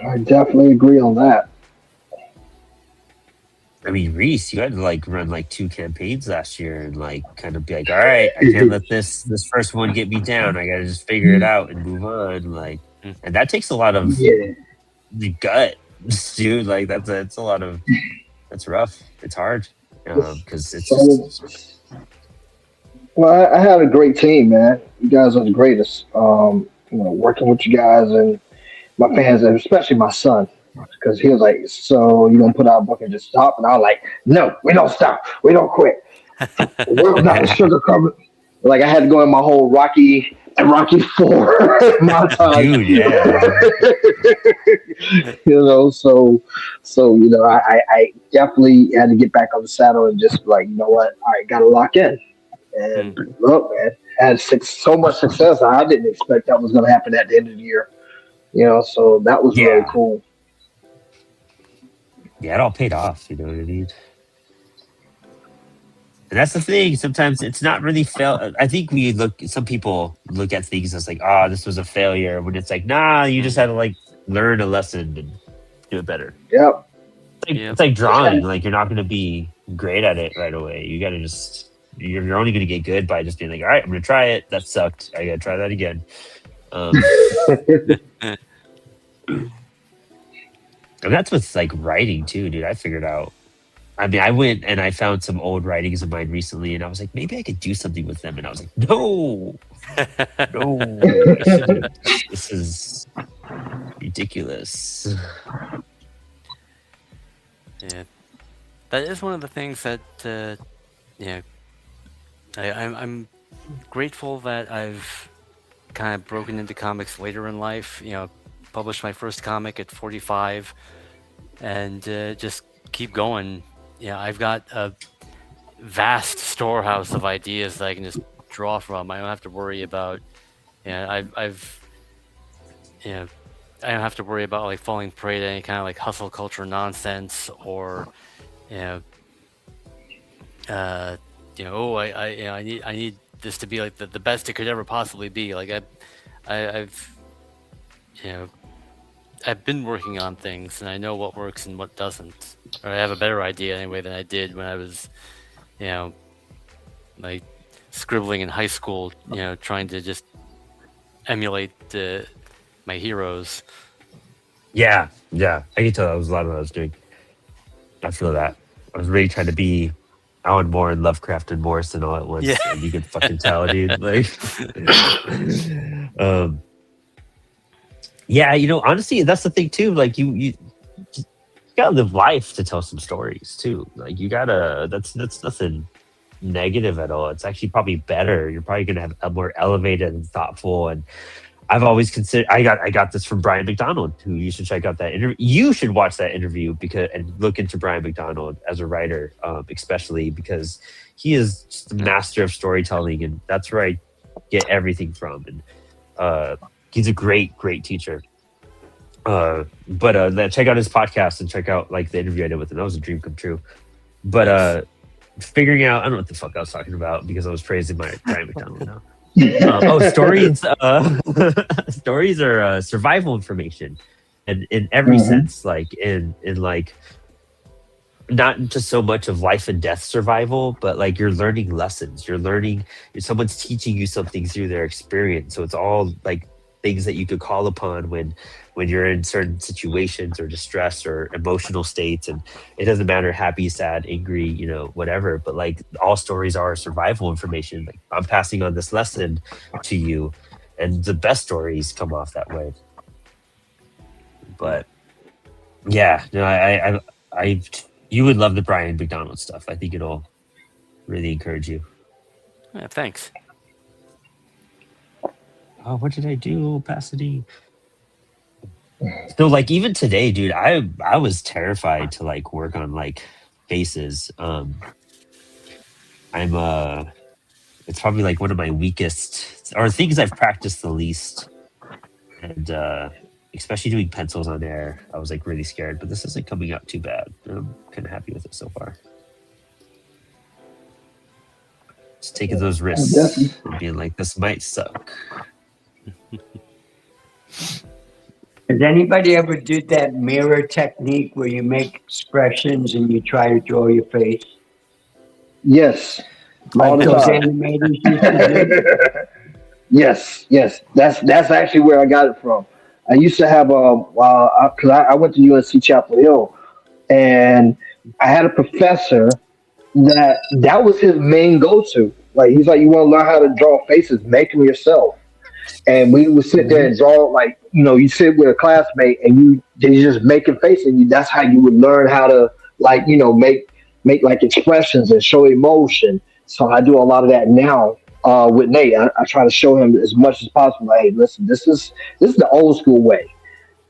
I definitely agree on that. I mean, Reece, you had to like run like 2 campaigns last year and like kind of be like, all right, I can't let this first one get me down. I gotta just figure it out and move on. Like, and that takes a lot of the gut, dude. Like that's a lot of that's rough. It's hard because it's just. Well, I had a great team, man. You guys are the greatest. Working with you guys and my fans, and especially my son. Because he was like, "So you gonna put out a book and just stop?" And I was like, "No, we don't stop. We don't quit. We're not sugar covered." Like I had to go in my whole Rocky 4 my time. Dude, yeah. So I definitely had to get back on the saddle and just like, you know what? All right, gotta lock in. And look, man, I had so much success. I didn't expect that was gonna happen at the end of the year. So that was really cool. Yeah, it all paid off, you know what I mean? And that's the thing. Sometimes it's not really fail. I think some people look at things as like, oh, this was a failure. When it's like, nah, you just had to like learn a lesson and do it better. Yep. It's like drawing. Like you're not going to be great at it right away. You got to you're only going to get good by just being like, all right, I'm going to try it. That sucked. I got to try that again. And that's with like writing too, dude. I figured out. I mean, I went and I found some old writings of mine recently, and I was like, maybe I could do something with them. And I was like, no, this is ridiculous. Yeah, that is one of the things that I'm grateful that I've kind of broken into comics later in life. Published my first comic at 45 and just keep going. I've got a vast storehouse of ideas that I can just draw from. I don't have to worry about I don't have to worry about like falling prey to any kind of like hustle culture nonsense or I need this to be like the best it could ever possibly be. Like I've been working on things and I know what works and what doesn't, or I have a better idea anyway than I did when I was, like scribbling in high school, trying to just emulate my heroes. Yeah. I can tell that was a lot of what I was doing. I feel that. I was really trying to be Alan Moore and Lovecraft and Morrison all at once. Yeah. And you could fucking tell, dude. Like, yeah, honestly, that's the thing too. Like you gotta live life to tell some stories too. Like you gotta. That's nothing. negative at all. It's actually probably better. You're probably going to have a more elevated and thoughtful. And I've always considered. I got this from Brian McDonald, who you should check out that interview. You should watch that interview and look into Brian McDonald as a writer, especially because he is just a master of storytelling, and that's where I get everything from. And he's a great teacher. But check out his podcast and check out like the interview I did with him. That was a dream come true. But figuring out, I don't know what the fuck I was talking about because I was praising my Brian McDonald now. Stories. Stories are survival information, and in every sense, like in like not just so much of life and death survival, but like you're learning lessons. You're learning. Someone's teaching you something through their experience. So it's all like things that you could call upon when you're in certain situations or distress or emotional states. And it doesn't matter, happy, sad, angry, whatever, but like all stories are survival information. Like I'm passing on this lesson to you, and the best stories come off that way. But yeah, I you would love the Brian McDonald stuff. I think it'll really encourage you. Yeah, thanks. Oh, what did I do, Pasadena? So like even today, dude, I was terrified to like work on like faces. It's probably like one of my weakest or things I've practiced the least. And especially doing pencils on air, I was like really scared, but this isn't coming out too bad. I'm kind of happy with it so far. Just taking those risks and being like, this might suck. Has anybody ever did that mirror technique where you make expressions and you try to draw your face? Yes. Like those animators used to do? Yes. That's actually where I got it from. I used to have because I went to UNC Chapel Hill, and I had a professor that was his main go-to. Like he's like, you want to learn how to draw faces, make them yourself. And we would sit there and draw, like, you sit with a classmate and they just making faces. And that's how you would learn how to, like, make like expressions and show emotion. So I do a lot of that now with Nate. I try to show him as much as possible. Hey, listen, this is the old school way.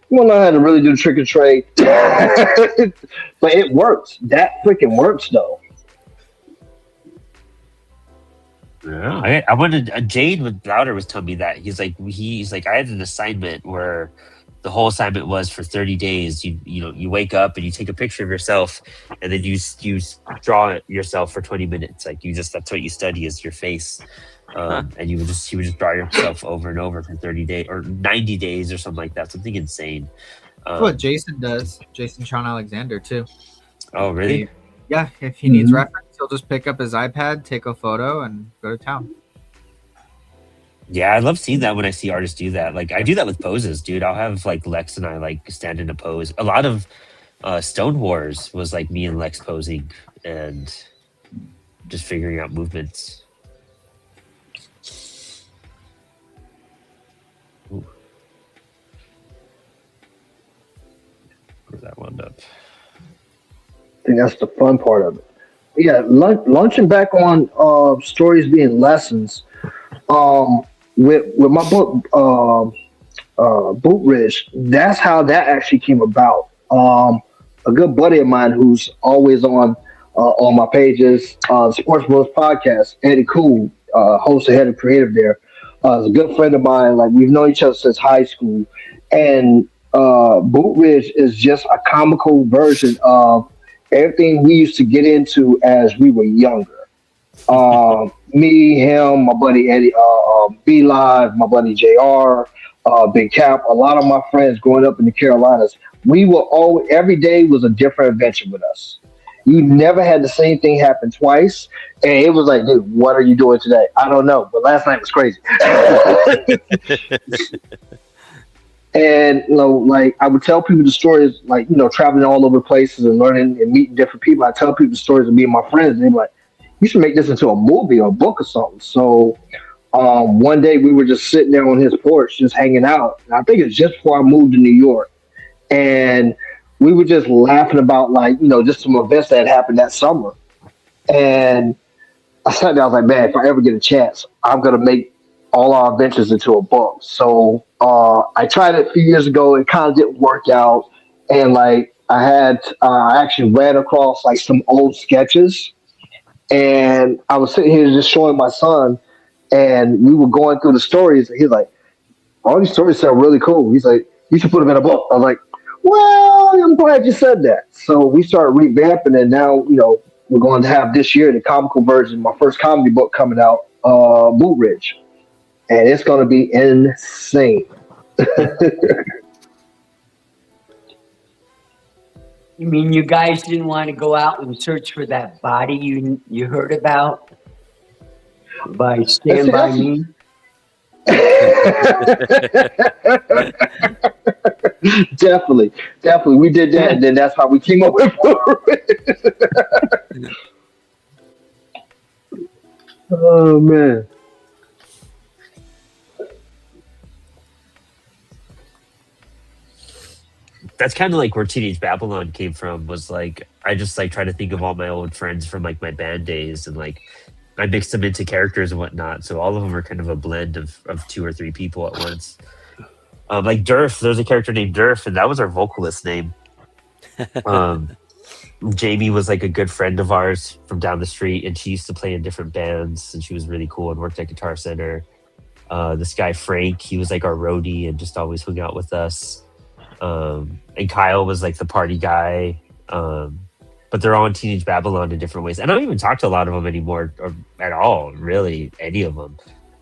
You want to learn how to really do the trick or trade, but it works. That freaking works, though. Yeah, I wanted Jade with Louder was telling me that he's like I had an assignment where the whole assignment was for 30 days. You wake up and you take a picture of yourself, and then you draw it yourself for 20 minutes. Like that's what you study is your face, and you would just draw yourself over and over for 30 days or 90 days or something like that. Something insane. That's what Jason does. Jason Sean Alexander too. Oh really? Yeah, if he needs reference, he'll just pick up his iPad, take a photo, and go to town. Yeah, I love seeing that when I see artists do that. Like I do that with poses, dude. I'll have like Lex and I like stand in a pose. A lot of Stone Wars was like me and Lex posing and just figuring out movements. Ooh. Where'd that wound up? I think that's the fun part of it. Yeah, launching back on stories being lessons. With my book, Boot Ridge, that's how that actually came about. A good buddy of mine who's always on my pages, Sports Bros podcast, Eddie Cool, host and head of creative there, is a good friend of mine. Like we've known each other since high school, and Boot Ridge is just a comical version of everything we used to get into as we were younger. Me, him, my buddy Eddie, B Live, my buddy JR, Big Cap, a lot of my friends growing up in the Carolinas, we were every day was a different adventure with us. You never had the same thing happen twice. And it was like, dude, what are you doing today? I don't know. But last night was crazy. And like I would tell people the stories, like traveling all over places and learning and meeting different people. I tell people the stories of me and my friends, and they're like, "You should make this into a movie or a book or something." So one day we were just sitting there on his porch, just hanging out. And I think it's just before I moved to New York, and we were just laughing about just some events that had happened that summer. And I sat there. I was like, man, if I ever get a chance, I'm gonna make all our adventures into a book. So I tried it a few years ago. It kind of didn't work out, and like I actually ran across like some old sketches, and I was sitting here just showing my son, and we were going through the stories. And he's like, all these stories sound really cool. He's like, you should put them in a book. I was like, well, I'm glad you said that. So we started revamping, and now we're going to have this year the comical version, my first comedy book coming out, Boot Ridge, and it's going to be insane. You mean you guys didn't want to go out and search for that body you heard about by Stand By Me? Definitely. We did that, and then that's how we came up with it. Oh man. That's kind of like where Teenage Babylon came from. Was like I just like try to think of all my old friends from like my band days, and like I mixed them into characters and whatnot. So all of them are kind of a blend of 2 or 3 people at once. Like Durf, there's a character named Durf, and that was our vocalist name. Jamie was like a good friend of ours from down the street, and she used to play in different bands, and she was really cool and worked at Guitar Center. This guy Frank, he was like our roadie and just always hung out with us. And Kyle was like the party guy. But they're all in Teenage Babylon in different ways. I don't even talk to a lot of them anymore, or at all, really, any of them.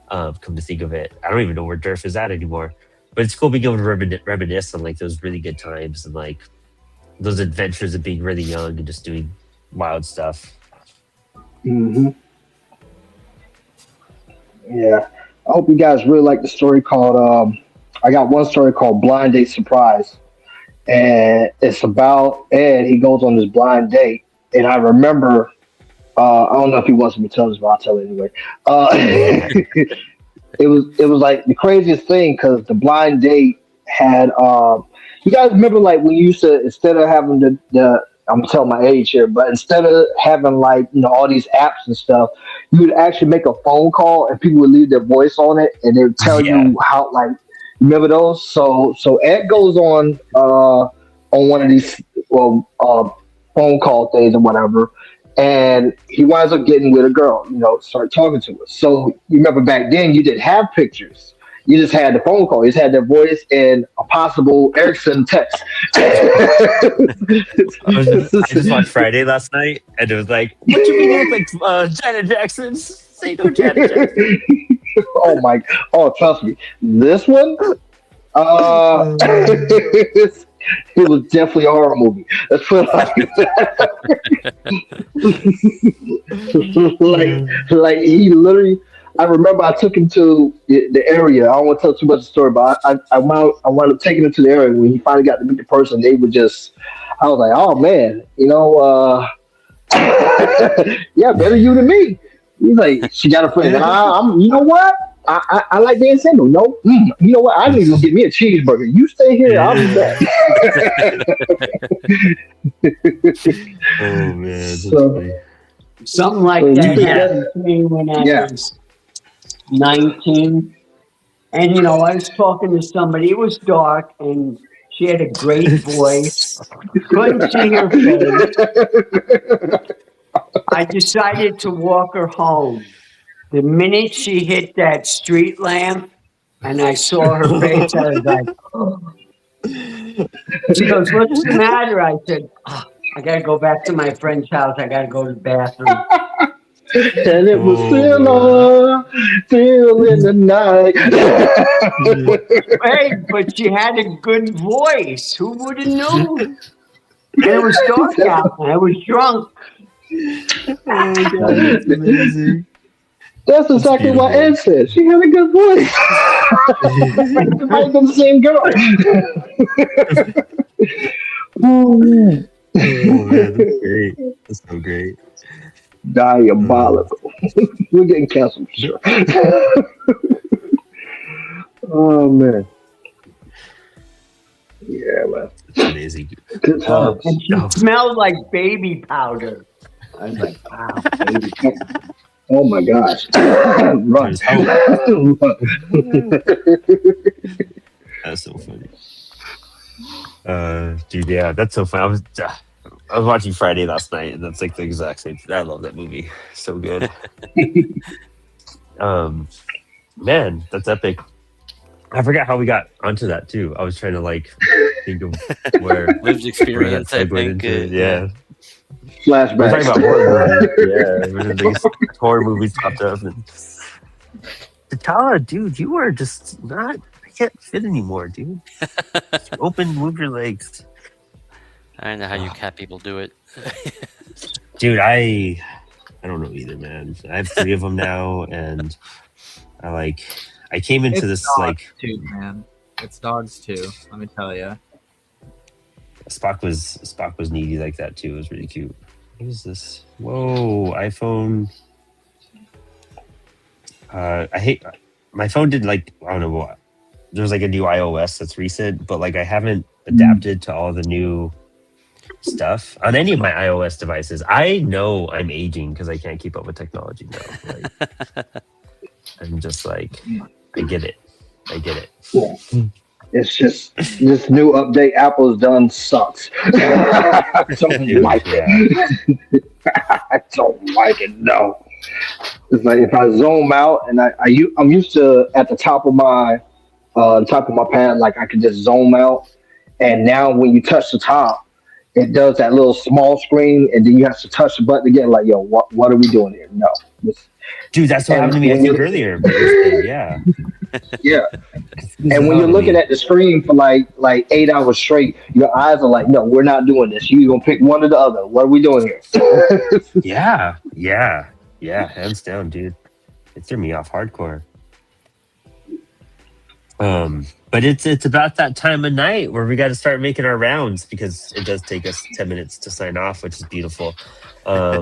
Come to think of it, I don't even know where Durf is at anymore. But it's cool being able to reminisce on like those really good times and like those adventures of being really young and just doing wild stuff. Mm-hmm. Yeah, I hope you guys really like the story called. I got one story called Blind Date Surprise, and it's about Ed. He goes on this blind date, and I remember. I don't know if he wants me to tell this, but I'll tell it anyway. It was like the craziest thing because the blind date had. You guys remember like when you used to, instead of having the I'm telling my age here, but instead of having like all these apps and stuff, you would actually make a phone call and people would leave their voice on it, and they would tell you how like. Remember those? So Ed goes on one of these phone call things or whatever, and he winds up getting with a girl. Start talking to her. So you remember back then you didn't have pictures. You just had the phone call. You just had their voice and a possible Erickson text. I just watched Friday last night, and it was like, "What you mean look like Janet Jackson? Say no, Janet Jackson." Oh, trust me, this one, it was definitely a horror movie. Let's put it like he literally. I remember I took him to the area. I don't want to tell too much of the story, but I wound up taking him to the area. When he finally got to meet the person, they were just. I was like, oh man, yeah, better you than me. He's like, she got a friend. You know what? I like being single. No, you know what? I need to go get me a cheeseburger. You stay here. I'll be back. Oh man, something like that happened to me when I was 19. And I was talking to somebody. It was dark, and she had a great voice. Couldn't see her face. I decided to walk her home. The minute she hit that street lamp and I saw her face, I was like, oh. She goes, what's the matter? I said, I got to go back to my friend's house. I got to go to the bathroom. And it was still in the night. Hey, but she had a good voice. Who would have known? And it was dark out. I was drunk. Oh my God, that's amazing. That's exactly what Ed said. She had a good voice. It might have been the same girl. Oh man, that's great. That's so great. Diabolical. We're getting canceled for sure. Oh man. Yeah, man. That's amazing. Good times. And she smelled like baby powder. I was like, wow, baby powder. Oh my gosh! Run! That's so funny. Dude, yeah, that's so fun. I was watching Friday last night, and that's like the exact same. I love that movie. So good. Man, that's epic. I forgot how we got onto that too. I was trying to like think of where Lived experience, I segued think. into. Yeah. We're talking Flashbacks. about horror movies. Yeah, horror movies popped up. And T'Challa, dude, you are just not. I can't fit anymore, dude. Just move your legs, I don't know how you cat people do it. dude. I don't know either, man. I have 3 of them now, and I came into It's this dogs like too, man. It's dogs too. Let me tell you. Spock was needy like that too. It was really cute. What is this? Whoa, iPhone. I hate my phone. Did like I don't know what. There's like a new iOS that's recent, but like I haven't adapted to all the new stuff on any of my iOS devices. I know I'm aging because I can't keep up with technology now. Like, I'm just like, I get it. Yeah. It's just this new update Apple's done sucks. I don't Dude, like it. I don't like it. No. It's like if I zoom out and I'm used to at the top of my pad, like I can just zoom out. And now when you touch the top, it does that little small screen, and then you have to touch the button again. Like, yo, what are we doing here? No. Dude, that's what happened to me. I think earlier. But yeah. Yeah. And when you're looking at the screen for like 8 hours straight, your eyes are like, no, we're not doing this. You're gonna pick one or the other. What are we doing here? Yeah, hands down, dude. It threw me off hardcore. But it's about that time of night where we got to start making our rounds because it does take us 10 minutes to sign off, which is beautiful. I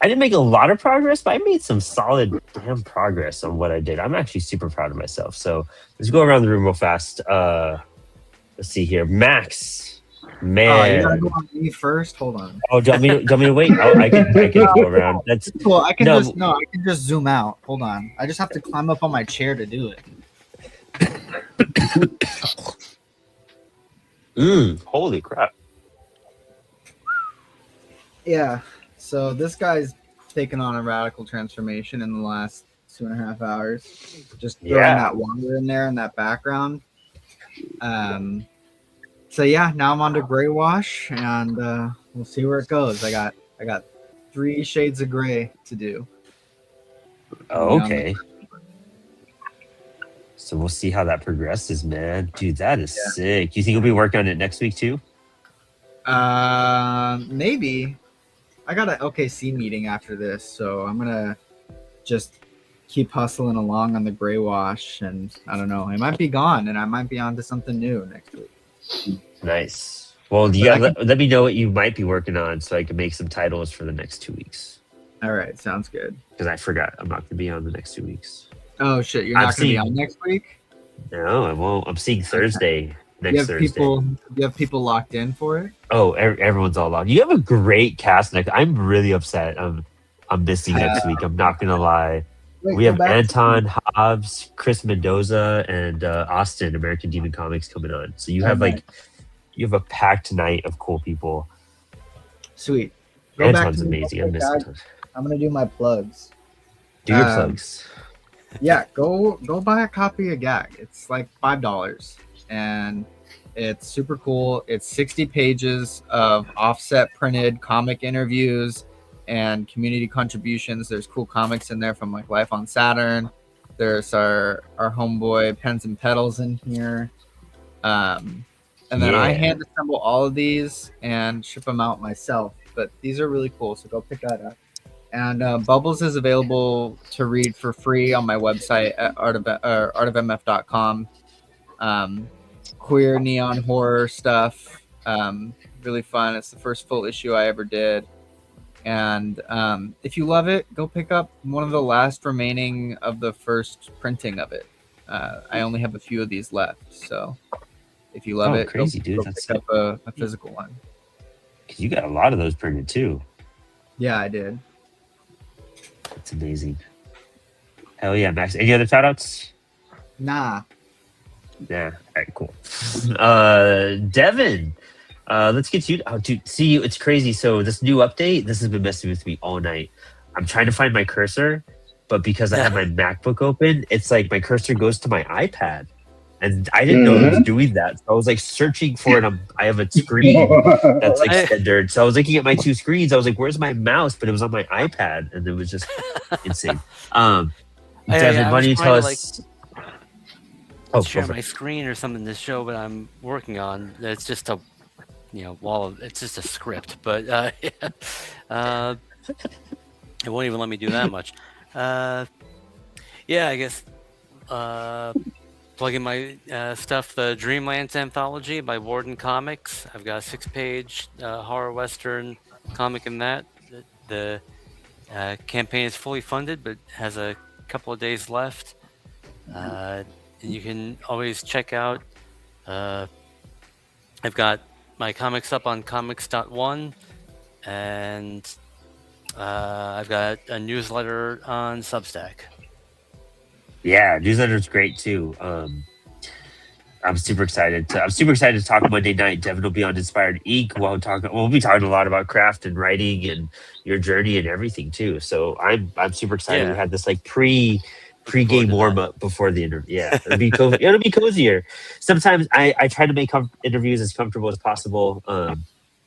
didn't make a lot of progress, but I made some solid damn progress on what I did. I'm actually super proud of myself. So let's go around the room real fast. Let's see here. Max, man. You gotta go on me first. Hold on. Oh, do you want me to wait? Oh, I can go around. That's Well, I can just zoom out. Hold on. I just have to climb up on my chair to do it. Holy crap. Yeah. So this guy's taken on a radical transformation in the last 2.5 hours. Just throwing that water in there in that background. So yeah, now I'm on to gray wash, and we'll see where it goes. I got 3 shades of gray to do. Oh, okay. So we'll see how that progresses, man. Dude, that is sick. You think you'll be working on it next week too? Maybe. I got an OKC meeting after this, so I'm gonna just keep hustling along on the gray wash, and I don't know. I might be gone, and I might be on to something new next week. Nice. Well, you gotta let me know what you might be working on so I can make some titles for the next 2 weeks. All right, sounds good. Because I forgot I'm not gonna be on the next 2 weeks. Oh shit, you're not gonna be on next week? No, I won't. I'm seeing Thursday. Next Thursday. You have people locked in for it? Oh, everyone's all locked. You have a great cast next. I'm really upset. I'm missing next week. I'm not gonna lie. We have Anton Hobbs, Chris Mendoza, and Austin, American Demon Comics, coming on. So you have you have a packed night of cool people. Sweet. Anton's amazing. I miss Anton. I'm gonna do my plugs. Do your plugs. Yeah, go buy a copy of Gag. It's like $5, and it's super cool. It's 60 pages of offset printed comic interviews and community contributions. There's cool comics in there from like Life on Saturn. There's our homeboy Pens and Pedals in here. And then I hand assemble all of these and ship them out myself. But these are really cool, so go pick that up. And Bubbles is available to read for free on my website at artofmf.com. Queer neon horror stuff. Really fun. It's the first full issue I ever did. And if you love it, go pick up one of the last remaining of the first printing of it. I only have a few of these left. So if you love it, crazy, go pick up a physical one. Because you got a lot of those printed too. Yeah, I did. That's amazing. Hell yeah, Max. Any other shout outs? Nah. Yeah. All right, cool. Devin, let's get you. Oh, dude, see, it's crazy. So this new update, this has been messing with me all night. I'm trying to find my cursor, but because I have my MacBook open, it's like my cursor goes to my iPad. And I didn't know it was doing that. So I was like searching for it. I have a screen that's like centered. So I was looking at my two screens. I was like, where's my mouse? But it was on my iPad. And it was just insane. Devin, why don't you tell us? Share my screen or something to show what I'm working on. It's just a it's just a script, but it won't even let me do that much. I guess plug in my stuff, the Dreamlands anthology by Warden Comics. I've got a 6-page horror western comic in that. The campaign is fully funded, but has a couple of days left. And you can always check out. I've got my comics up on comics.one, and I've got a newsletter on Substack. Yeah, newsletter's great too. I'm super excited to talk Monday night. Devin will be on Inspired Ink. We'll be talking a lot about craft and writing and your journey and everything too. So I'm super excited. We had this like pre-game warm up before the interview. Yeah, it'll be cozier. Sometimes I try to make interviews as comfortable as possible.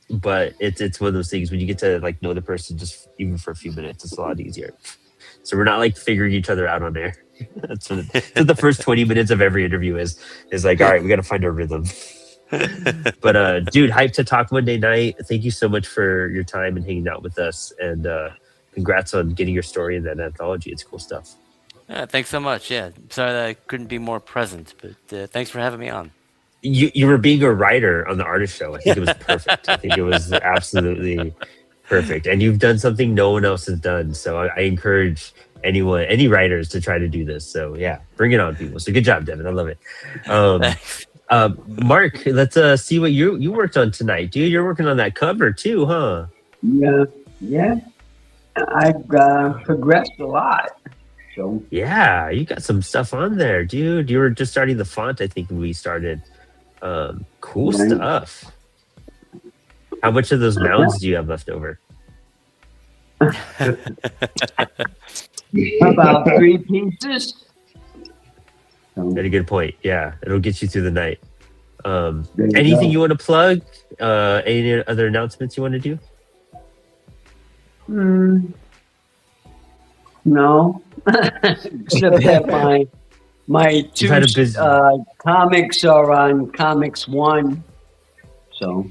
But it's one of those things when you get to like know the person just even for a few minutes, it's a lot easier. So we're not like figuring each other out on there. That's what the first 20 minutes of every interview is like, all right, we got to find our rhythm. But dude, hyped to talk Monday night. Thank you so much for your time and hanging out with us. And congrats on getting your story in that anthology. It's cool stuff. Thanks so much. Yeah, sorry that I couldn't be more present, but thanks for having me on. You were being a writer on the artist show. I think it was perfect. I think it was absolutely perfect. And you've done something no one else has done. So I encourage any writers to try to do this. So yeah, bring it on, people. So good job, Devin. I love it. Mark, let's see what you worked on tonight, dude. You're working on that cover too, huh? Yeah. I've progressed a lot. So yeah, you got some stuff on there, dude. You were just starting the font, I think, when we started. Cool stuff. How much of those mounds do you have left over? About 3 pieces. Very good point. Yeah, it'll get you through the night. Anything you want to plug? Any other announcements you want to do? No. Except that my two comics are on Comics One. So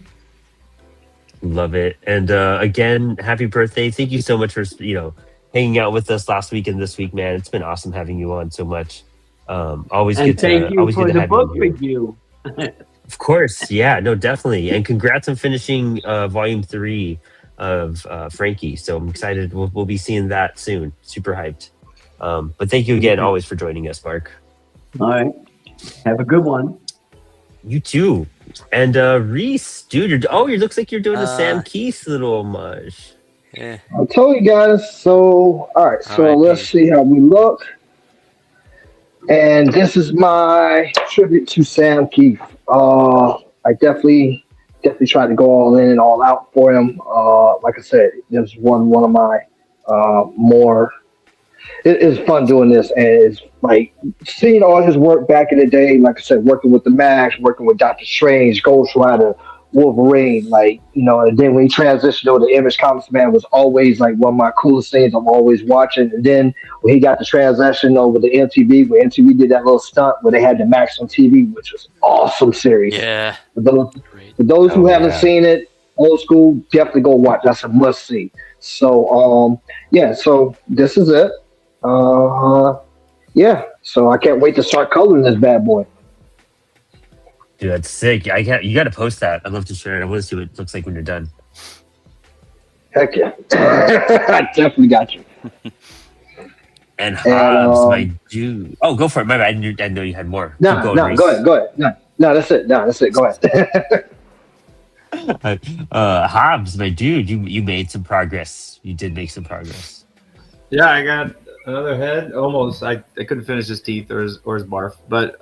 love it. And again, happy birthday. Thank you so much for hanging out with us last week and this week, man. It's been awesome having you on so much. Always and good to thank you always for good to the have book you here. review. Of course, yeah, no, definitely. And congrats on finishing volume 3 of Frankie. So I'm excited. We'll be seeing that soon. Super hyped. But thank you again always for joining us, Mark. All right. Have a good one. You too. And Reece, dude, it looks like you're doing a Sam Keith little homage. Yeah. I told you guys. So, all right. So let's see how we look. And this is my tribute to Sam Keith. I definitely tried to go all in and all out for him. Like I said, this is one of my more. It is fun doing this, and it's like seeing all his work back in the day. Like I said, working with the Max, working with Doctor Strange, Ghost Rider, Wolverine, and then when he transitioned over to Image Comics, man, was always like one of my coolest things I'm always watching. And then when he got the transition over to MTV, when MTV did that little stunt where they had the Max on TV, which was awesome series. Yeah. For those who haven't seen it, old school, definitely go watch. That's a must see. So, so this is it. So I can't wait to start coloring this bad boy. Dude, that's sick. You got to post that. I'd love to share it. I want to see what it looks like when you're done. Heck yeah. I definitely got you. And Hobbs, my dude. Oh, go for it. My bad. I didn't know you had more. No, go ahead. No, that's it. Go ahead. Hobbs, my dude, you made some progress. You did make some progress. Yeah, I got another head. Almost. I couldn't finish his teeth or his barf, but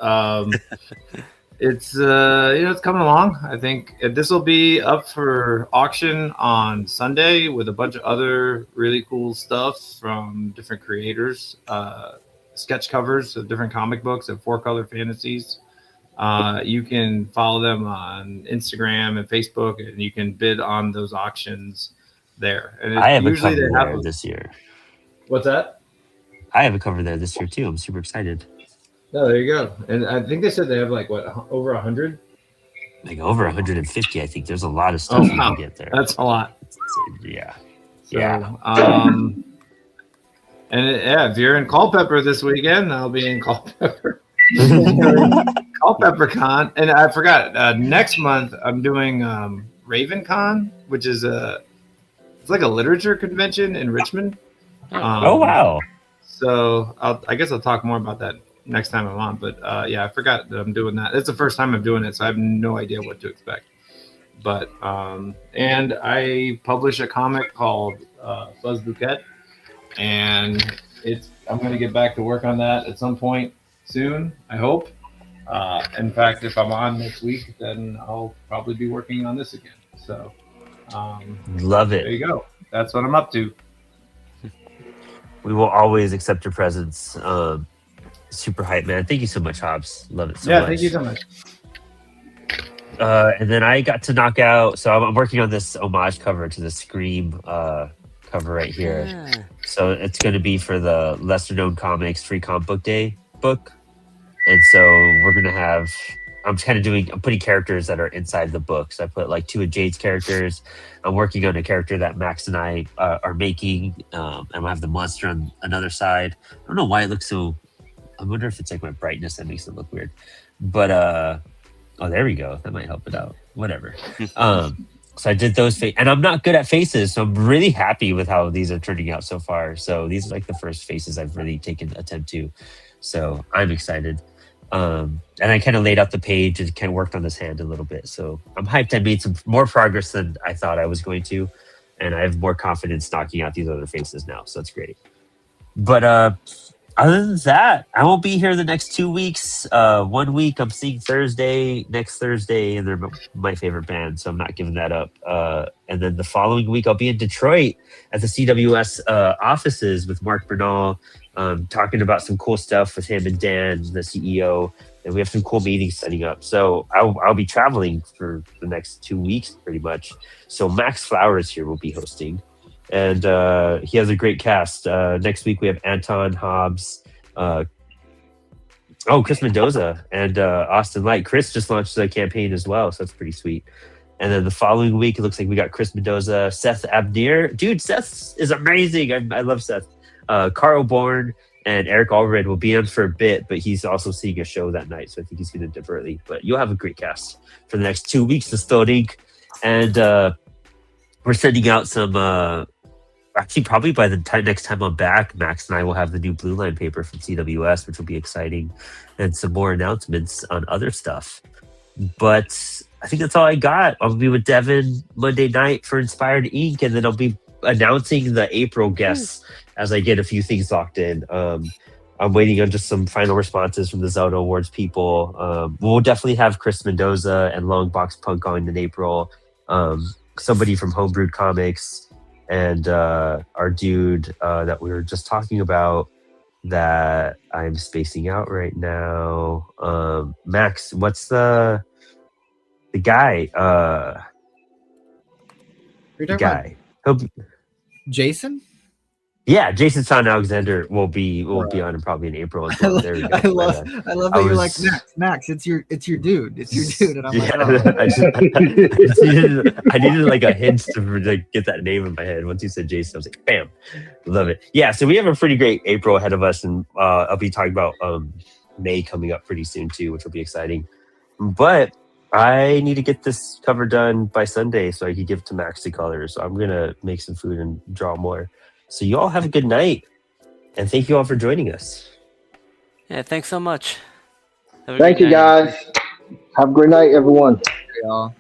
it's it's coming along. I think this will be up for auction on Sunday with a bunch of other really cool stuff from different creators. Sketch covers of different comic books and 4-color fantasies. You can follow them on Instagram and Facebook, and you can bid on those auctions there. And I have a usually cover they have there this year. What's that? I have a cover there this year too. I'm super excited. Oh, there you go. And I think they said they have like what, over 100? Like over 150, I think. There's a lot of stuff you can get there. That's a lot. Yeah. So, and if you're in Culpeper this weekend, I'll be in Culpeper. Culpeper Con. And I forgot, next month I'm doing Raven Con, which is it's like a literature convention in Richmond. Oh, wow. So I guess I'll talk more about that next time I'm on. But I forgot that I'm doing that. It's the first time I'm doing it, so I have no idea what to expect. But and I publish a comic called Fuzz Bouquet, and I'm going to get back to work on that at some point soon, I hope. In fact, if I'm on next week, then I'll probably be working on this again. So love it. There you go. That's what I'm up to. We will always accept your presence. Super hype, man. Thank you so much, Hobbs. Love it so much. Yeah, thank you so much. And then I got to knock out. So I'm working on this homage cover to the Scream cover right here. Yeah. So it's going to be for the lesser known comics free comic book day book. And so we're going to have, I'm putting characters that are inside the book. So I put like 2 of Jade's characters. I'm working on a character that Max and I are making. And we'll have the monster on another side. I don't know why it looks so, I wonder if it's like my brightness that makes it look weird. But, oh, there we go. That might help it out. Whatever. So I did those, and I'm not good at faces. So I'm really happy with how these are turning out so far. So these are like the first faces I've really taken attempt to. So I'm excited. And I kind of laid out the page and kind of worked on this hand a little bit. So I'm hyped. I made some more progress than I thought I was going to. And I have more confidence knocking out these other faces now. So that's great. But other than that, I won't be here the next 2 weeks. 1 week I'm seeing next Thursday, and they're my favorite band. So I'm not giving that up. And then the following week I'll be in Detroit at the CWS offices with Mark Bernal. Talking about some cool stuff with him and Dan, the CEO, and we have some cool meetings setting up. So I'll be traveling for the next 2 weeks pretty much. So Max Flowers here will be hosting, and he has a great cast. Next week we have Anton Hobbs, Chris Mendoza, and Austin Light. Chris just launched the campaign as well, so that's pretty sweet. And then the following week it looks like we got Chris Mendoza, Seth Abnir. Dude, Seth is amazing. I love Seth. Carl Bourne and Eric Allred will be on for a bit, but he's also seeing a show that night, so I think he's going to dip early. But you'll have a great cast for the next 2 weeks to Spilled Ink. And we're sending out some, actually probably by the next time I'm back, Max and I will have the new Blue Line paper from CWS, which will be exciting, and some more announcements on other stuff. But I think that's all I got. I'll be with Devin Monday night for Inspired Ink, and then I'll be announcing the April guests as I get a few things locked in. I'm waiting on just some final responses from the Zelda Awards people. We'll definitely have Chris Mendoza and Longbox Punk on in April. Somebody from Homebrewed Comics, and our dude that we were just talking about that I'm spacing out right now. Max, what's the guy? You're The talking guy. Jason? Yeah, Jason Son Alexander will be on probably in April as well. There we go. I love that you're like Max. It's your dude. It's your dude, and I'm like, oh. I needed like a hint to get that name in my head. Once you said Jason, I was like, bam, love it. Yeah, so we have a pretty great April ahead of us, and I'll be talking about May coming up pretty soon too, which will be exciting. But I need to get this cover done by Sunday so I can give it to Max to color. So I'm gonna make some food and draw more. So you all have a good night, and thank you all for joining us. Yeah, thanks so much. Thank you, guys. Have a great night, everyone. Y'all.